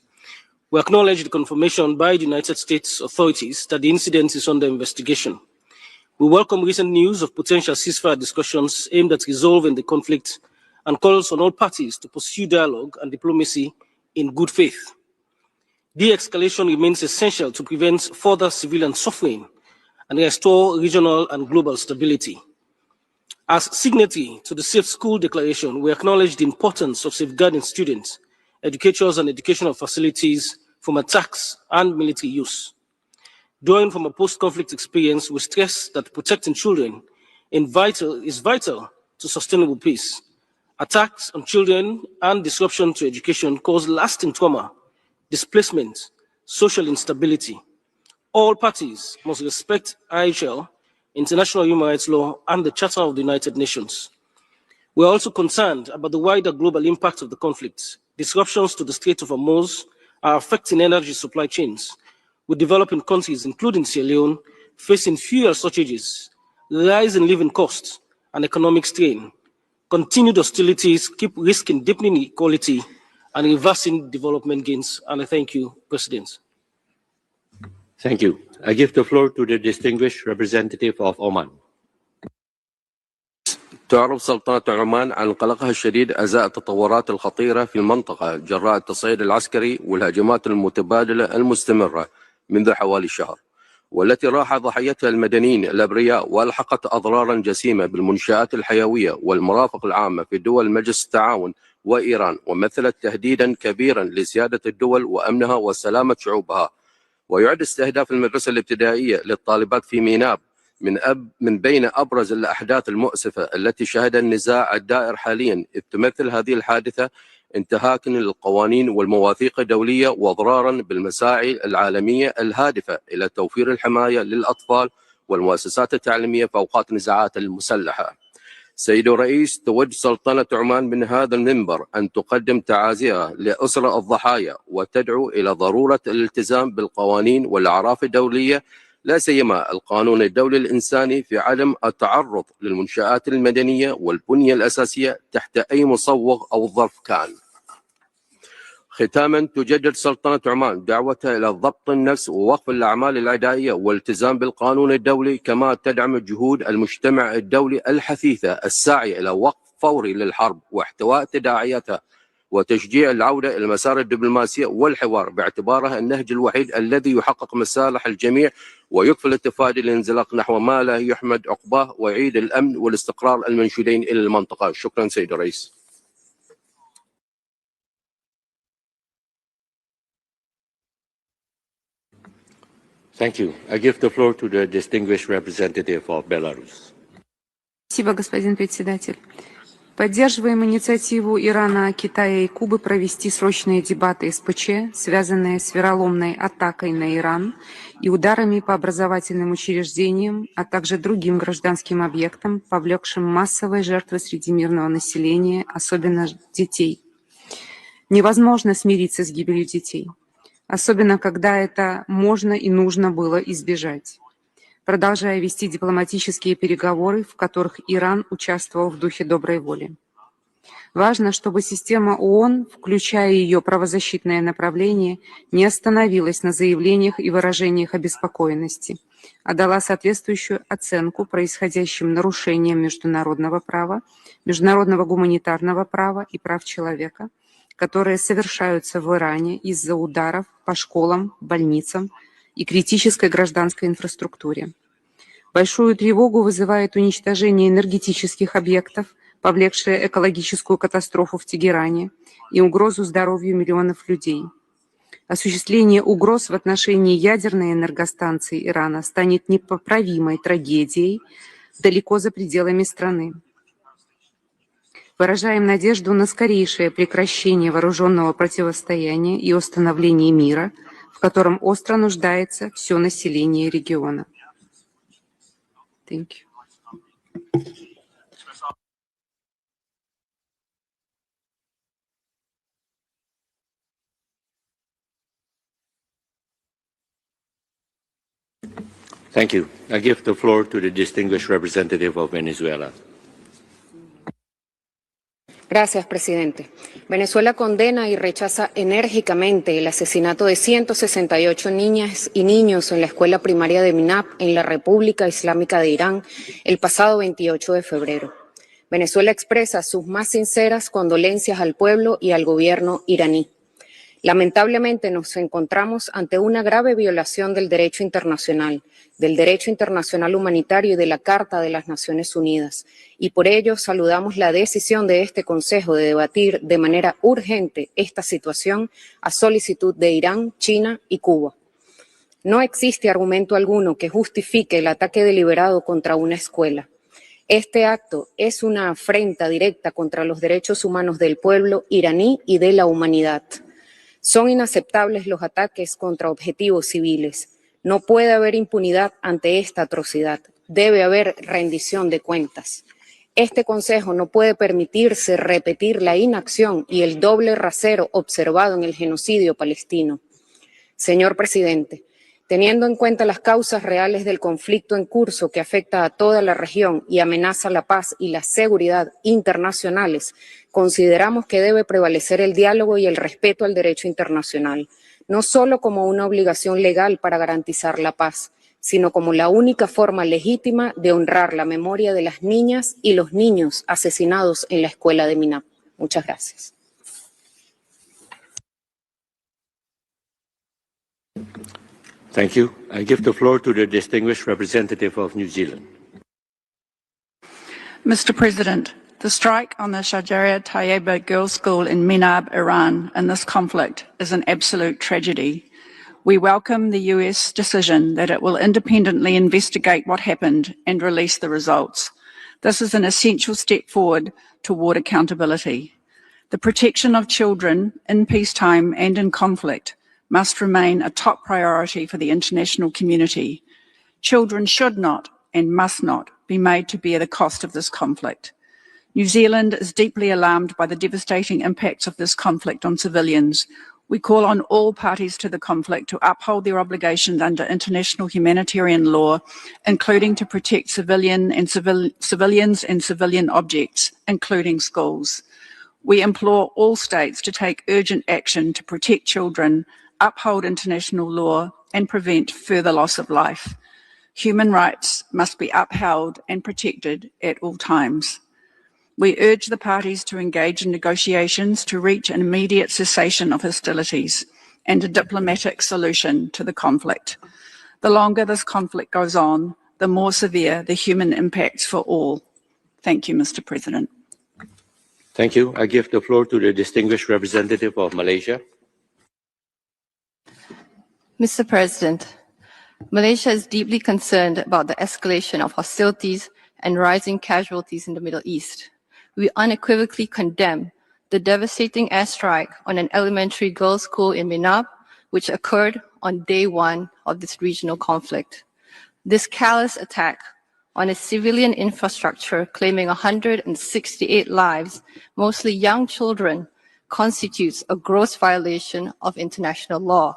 C: We acknowledge the confirmation by the United States authorities that the incident is under investigation. We welcome recent news of potential ceasefire discussions aimed at resolving the conflict and calls on all parties to pursue dialogue and diplomacy in good faith. De-escalation remains essential to prevent further civilian suffering and restore regional and global stability. As signatory to the Safe School Declaration, we acknowledge the importance of safeguarding students, educators, and educational facilities from attacks and military use. Drawing from a post-conflict experience, we stress that protecting children is vital to sustainable peace. Attacks on children and disruption to education cause lasting trauma, displacement, social instability. All parties must respect IHL, international human rights law, and the Charter of the United Nations. We are also concerned about the wider global impact of the conflict. Disruptions to the Strait of Hormuz are affecting energy supply chains, with developing countries, including Sierra Leone, facing fuel shortages, rise in living costs, and economic strain. Continued hostilities keep risking deepening inequality and reversing development gains. And I thank you, President.
B: Thank you. I give the floor to the distinguished representative of Oman.
U: تعرف سلطنة عمان عن قلقها الشديد أزاء التطورات الخطيرة في المنطقة جراء التصعيد العسكري والهجمات المتبادلة المستمرة منذ حوالي شهر، والتي راح ضحيتها المدنيين الأبرياء والحقت أضرارا جسيمة بالمنشآت الحيوية والمرافق العامة في دول مجلس التعاون وإيران، ومثلت تهديدا كبيرا لسيادة الدول وأمنها وسلامة شعوبها. ويعد استهداف المدرسة الابتدائية للطالبات في ميناب من بين أبرز الأحداث المؤسفة التي شهد النزاع الدائر حاليا، إذ تمثل هذه الحادثة انتهاكا للقوانين والمواثيق الدولية وإضرارا بالمساعي العالمية الهادفة إلى توفير الحماية للأطفال والمؤسسات التعليمية في أوقات النزاعات المسلحة. سيد الرئيس، تود سلطنة عمان من هذا المنبر أن تقدم تعازيها لأسر الضحايا وتدعو إلى ضرورة الالتزام بالقوانين والأعراف الدولية، لا سيما القانون الدولي الإنساني، في عدم التعرض للمنشآت المدنية والبنية الأساسية تحت أي مصوغ أو ظرف كان. ختاما، تجدد سلطنة عمان دعوتها إلى ضبط النفس ووقف الأعمال العدائية والالتزام بالقانون الدولي، كما تدعم جهود المجتمع الدولي الحثيثة الساعية إلى وقف فوري للحرب واحتواء تداعياتها وتشجيع العودة إلى المسار الدبلوماسية والحوار باعتبارها النهج الوحيد الذي يحقق مصالح الجميع ويكفل التفادي للانزلاق نحو ما لا يحمد عقباه ويعيد الأمن والاستقرار المنشودين إلى المنطقة. شكرا سيد الرئيس.
B: Thank you. I give the floor to the distinguished representative of Belarus.
D: Спасибо, господин председатель. Поддерживаем инициативу Ирана, Китая и Кубы провести срочные дебаты СПЧ, связанные с вероломной атакой на Иран и ударами по образовательным учреждениям, а также другим гражданским объектам, повлекшим массовые жертвы среди мирного населения, особенно детей. Невозможно смириться с гибелью детей, особенно когда это можно и нужно было избежать. Продолжая вести дипломатические переговоры, в которых Иран участвовал в духе доброй воли. Важно, чтобы система ООН, включая ее правозащитное направление, не остановилась на заявлениях и выражениях обеспокоенности, а дала соответствующую оценку происходящим нарушениям международного права, международного гуманитарного права и прав человека, которые совершаются в Иране из-за ударов по школам, больницам и критической гражданской инфраструктуре. Большую тревогу вызывает уничтожение энергетических объектов, повлекшее экологическую катастрофу в Тегеране и угрозу здоровью миллионов людей. Осуществление угроз в отношении ядерной энергостанции Ирана станет непоправимой трагедией далеко за пределами страны. Выражаем надежду на скорейшее прекращение вооруженного противостояния и установление мира, в котором остро нуждается все население региона. Thank you.
B: Thank you. I give the floor to the distinguished representative of Venezuela.
V: Gracias, presidente. Venezuela condena y rechaza enérgicamente el asesinato de 168 niñas y niños en la escuela primaria de Minab, en la República Islámica de Irán, el pasado 28 de febrero. Venezuela expresa sus más sinceras condolencias al pueblo y al gobierno iraní. Lamentablemente nos encontramos ante una grave violación del derecho internacional humanitario y de la Carta de las Naciones Unidas, y por ello saludamos la decisión de este Consejo de debatir de manera urgente esta situación a solicitud de Irán, China y Cuba. No existe argumento alguno que justifique el ataque deliberado contra una escuela. Este acto es una afrenta directa contra los derechos humanos del pueblo iraní y de la humanidad. Son inaceptables los ataques contra objetivos civiles. No puede haber impunidad ante esta atrocidad. Debe haber rendición de cuentas. Este Consejo no puede permitirse repetir la inacción y el doble rasero observado en el genocidio palestino. Señor presidente, teniendo en cuenta las causas reales del conflicto en curso que afecta a toda la región y amenaza la paz y la seguridad internacionales, consideramos que debe prevalecer el diálogo y el respeto al derecho internacional, no solo como una obligación legal para garantizar la paz, sino como la única forma legítima de honrar la memoria de las niñas y los niños asesinados en la escuela de Minab. Muchas gracias.
B: Thank you. I give the floor to the distinguished representative of New Zealand.
W: Mr. President, the strike on the Shajaria Tayyaba Girls' School in Minab, Iran, in this conflict is an absolute tragedy. We welcome the US decision that it will independently investigate what happened and release the results. This is an essential step forward toward accountability. The protection of children in peacetime and in conflict must remain a top priority for the international community. Children should not and must not be made to bear the cost of this conflict. New Zealand is deeply alarmed by the devastating impacts of this conflict on civilians. We call on all parties to the conflict to uphold their obligations under international humanitarian law, including to protect civilians and civilian objects, including schools. We implore all states to take urgent action to protect children, uphold international law, and prevent further loss of life. Human rights must be upheld and protected at all times. We urge the parties to engage in negotiations to reach an immediate cessation of hostilities and a diplomatic solution to the conflict. The longer this conflict goes on, the more severe the human impacts for all. Thank you, Mr. President.
B: Thank you. I give the floor to the distinguished representative of Malaysia.
E: Mr. President, Malaysia is deeply concerned about the escalation of hostilities and rising casualties in the Middle East. We unequivocally condemn the devastating airstrike on an elementary girls' school in Minab, which occurred on day one of this regional conflict. This callous attack on a civilian infrastructure claiming 168 lives, mostly young children, constitutes a gross violation of international law.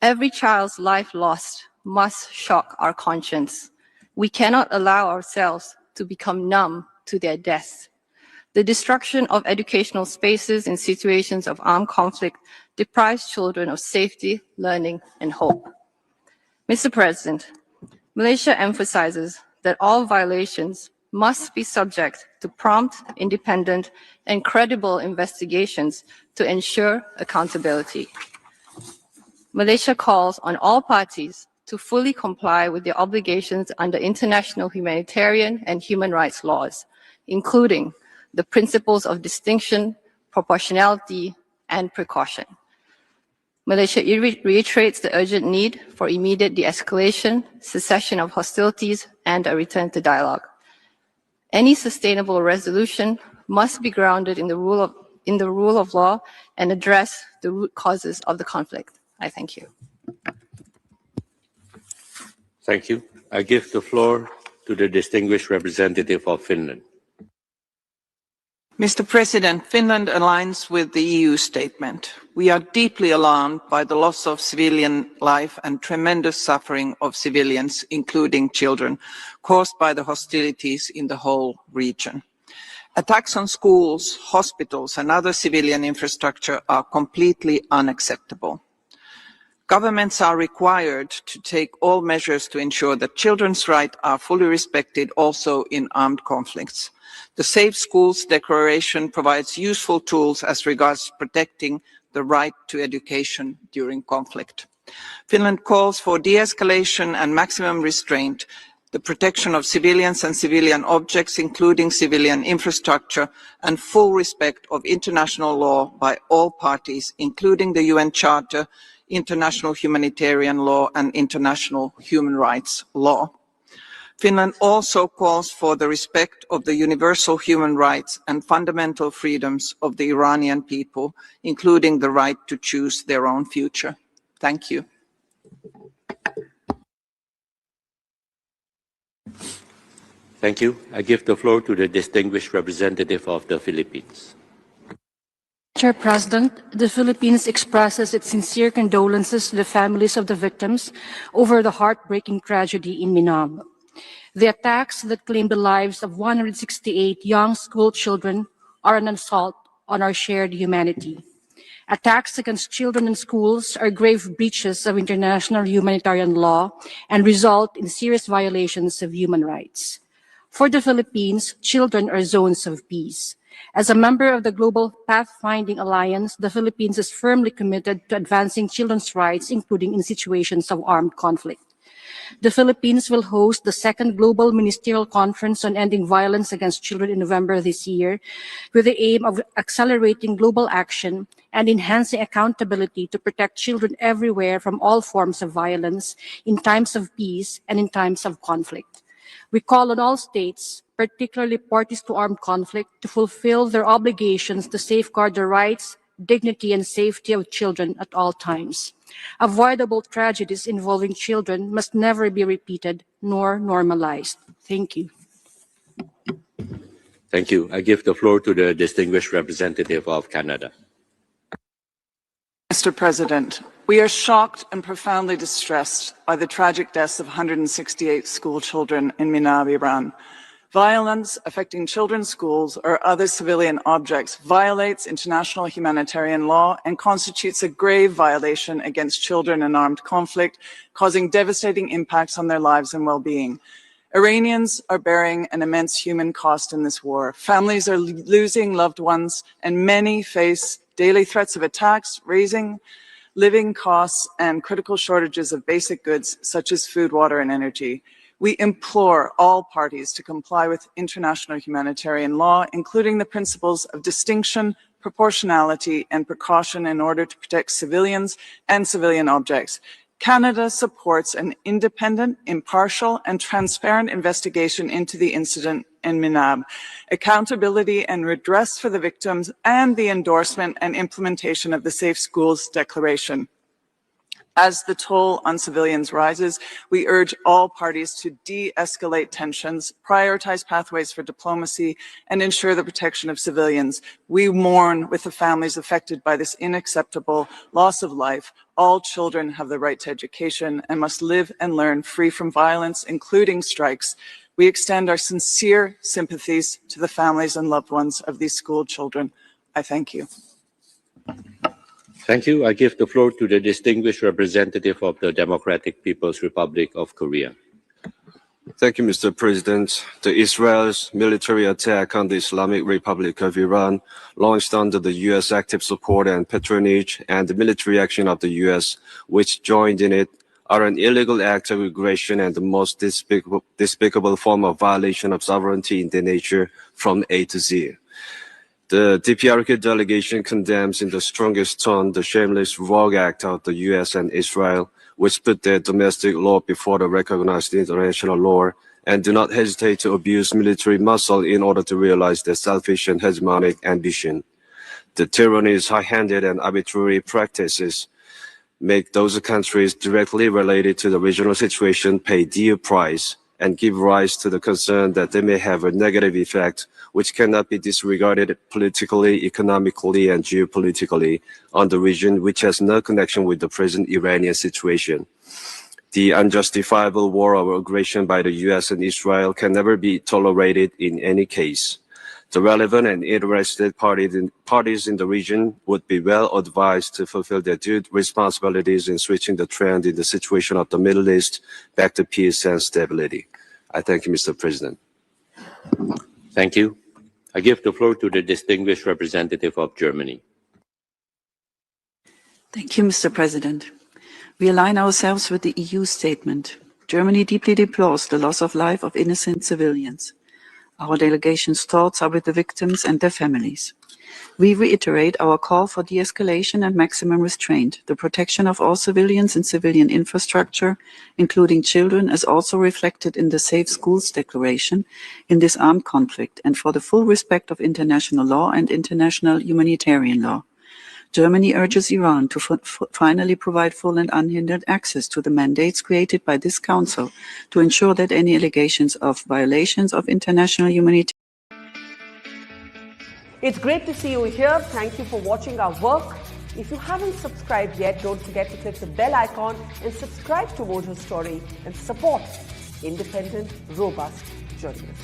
E: Every child's life lost must shock our conscience. We cannot allow ourselves to become numb to their deaths. The destruction of educational spaces in situations of armed conflict deprives children of safety, learning, and hope. Mr. President, Malaysia emphasizes that all violations must be subject to prompt, independent, and credible investigations to ensure accountability. Malaysia calls on all parties to fully comply with their obligations under international humanitarian and human rights laws, including the principles of distinction, proportionality, and precaution. Malaysia reiterates the urgent need for immediate de-escalation, cessation of hostilities, and a return to dialogue. Any sustainable resolution must be grounded in the rule of law and address the root causes of the conflict. I thank you.
B: Thank you. I give the floor to the distinguished representative of Finland.
F: Mr. President, Finland aligns with the EU statement. We are deeply alarmed by the loss of civilian life and tremendous suffering of civilians, including children, caused by the hostilities in the whole region. Attacks on schools, hospitals, and other civilian infrastructure are completely unacceptable. Governments are required to take all measures to ensure that children's rights are fully respected also in armed conflicts. The Safe Schools Declaration provides useful tools as regards protecting the right to education during conflict. Finland calls for de-escalation and maximum restraint, the protection of civilians and civilian objects, including civilian infrastructure, and full respect of international law by all parties, including the UN Charter, international humanitarian law, and international human rights law. Finland also calls for the respect of the universal human rights and fundamental freedoms of the Iranian people, including the right to choose their own future. Thank you.
B: Thank you. I give the floor to the distinguished representative of the Philippines.
G: Mr. President, the Philippines expresses its sincere condolences to the families of the victims over the heartbreaking tragedy in Minab. The attacks that claimed the lives of 168 young school children are an assault on our shared humanity. Attacks against children in schools are grave breaches of international humanitarian law and result in serious violations of human rights. For the Philippines, children are zones of peace. As a member of the Global Pathfinding Alliance, the Philippines is firmly committed to advancing children's rights, including in situations of armed conflict. The Philippines will host the second Global Ministerial Conference on Ending Violence Against Children in November this year, with the aim of accelerating global action and enhancing accountability to protect children everywhere from all forms of violence in times of peace and in times of conflict. We call on all states, particularly parties to armed conflict, to fulfill their obligations to safeguard the rights, dignity, and safety of children at all times. Avoidable tragedies involving children must never be repeated nor normalized. Thank you.
B: Thank you. I give the floor to the distinguished representative of Canada.
F: Mr. President, we are shocked and profoundly distressed by the tragic deaths of 168 school children in Minab, Iran. Violence affecting children's schools or other civilian objects violates international humanitarian law and constitutes a grave violation against children in armed conflict, causing devastating impacts on their lives and well-being. Iranians are bearing an immense human cost in this war. Families are losing loved ones, and many face daily threats of attacks, raising living costs and critical shortages of basic goods such as food, water, and energy. We implore all parties to comply with international humanitarian law, including the principles of distinction, proportionality, and precaution in order to protect civilians and civilian objects. Canada supports an independent, impartial, and transparent investigation into the incident in Minab, accountability and redress for the victims, and the endorsement and implementation of the Safe Schools Declaration. As the toll on civilians rises, we urge all parties to de-escalate tensions, prioritize pathways for diplomacy, and ensure the protection of civilians. We mourn with the families affected by this unacceptable loss of life. All children have the right to education and must live and learn free from violence, including strikes. We extend our sincere sympathies to the families and loved ones of these school children. I thank you.
B: Thank you. I give the floor to the distinguished representative of the Democratic People's Republic of Korea.
H: Thank you, Mr. President. Israel's military attack on the Islamic Republic of Iran, launched under the U.S. active support and patronage, and the military action of the U.S., which joined in it, are an illegal act of aggression and the most despicable form of violation of sovereignty in their nature from A to Z. The DPRK delegation condemns in the strongest tone the shameless rogue act of the U.S. and Israel, which put their domestic law before the recognized international law, and do not hesitate to abuse military muscle in order to realize their selfish and hegemonic ambition. The tyranny's high-handed and arbitrary practices make those countries directly related to the regional situation pay dear price and give rise to the concern that they may have a negative effect which cannot be disregarded politically, economically, and geopolitically on the region, which has no connection with the present Iranian situation. The unjustifiable war of aggression by the U.S. and Israel can never be tolerated in any case. The relevant and interested parties in the region would be well advised to fulfill their due responsibilities in switching the trend in the situation of the Middle East back to peace and stability. I thank you, Mr. President.
B: Thank you. I give the floor to the distinguished representative of Germany.
I: Thank you, Mr. President. We align ourselves with the EU statement. Germany deeply deplores the loss of life of innocent civilians. Our delegation's thoughts are with the victims and their families. We reiterate our call for de-escalation and maximum restraint. The protection of all civilians and civilian infrastructure, including children, is also reflected in the Safe Schools Declaration in this armed conflict, and for the full respect of international law and international humanitarian law. Germany urges Iran to finally provide full and unhindered access to the mandates created by this Council to ensure that any allegations of violations of international humanitarian.
K: It's great to see you here. Thank you for watching our work. If you haven't subscribed yet, don't forget to click the bell icon and subscribe to Mojo Story and support independent, robust journalism.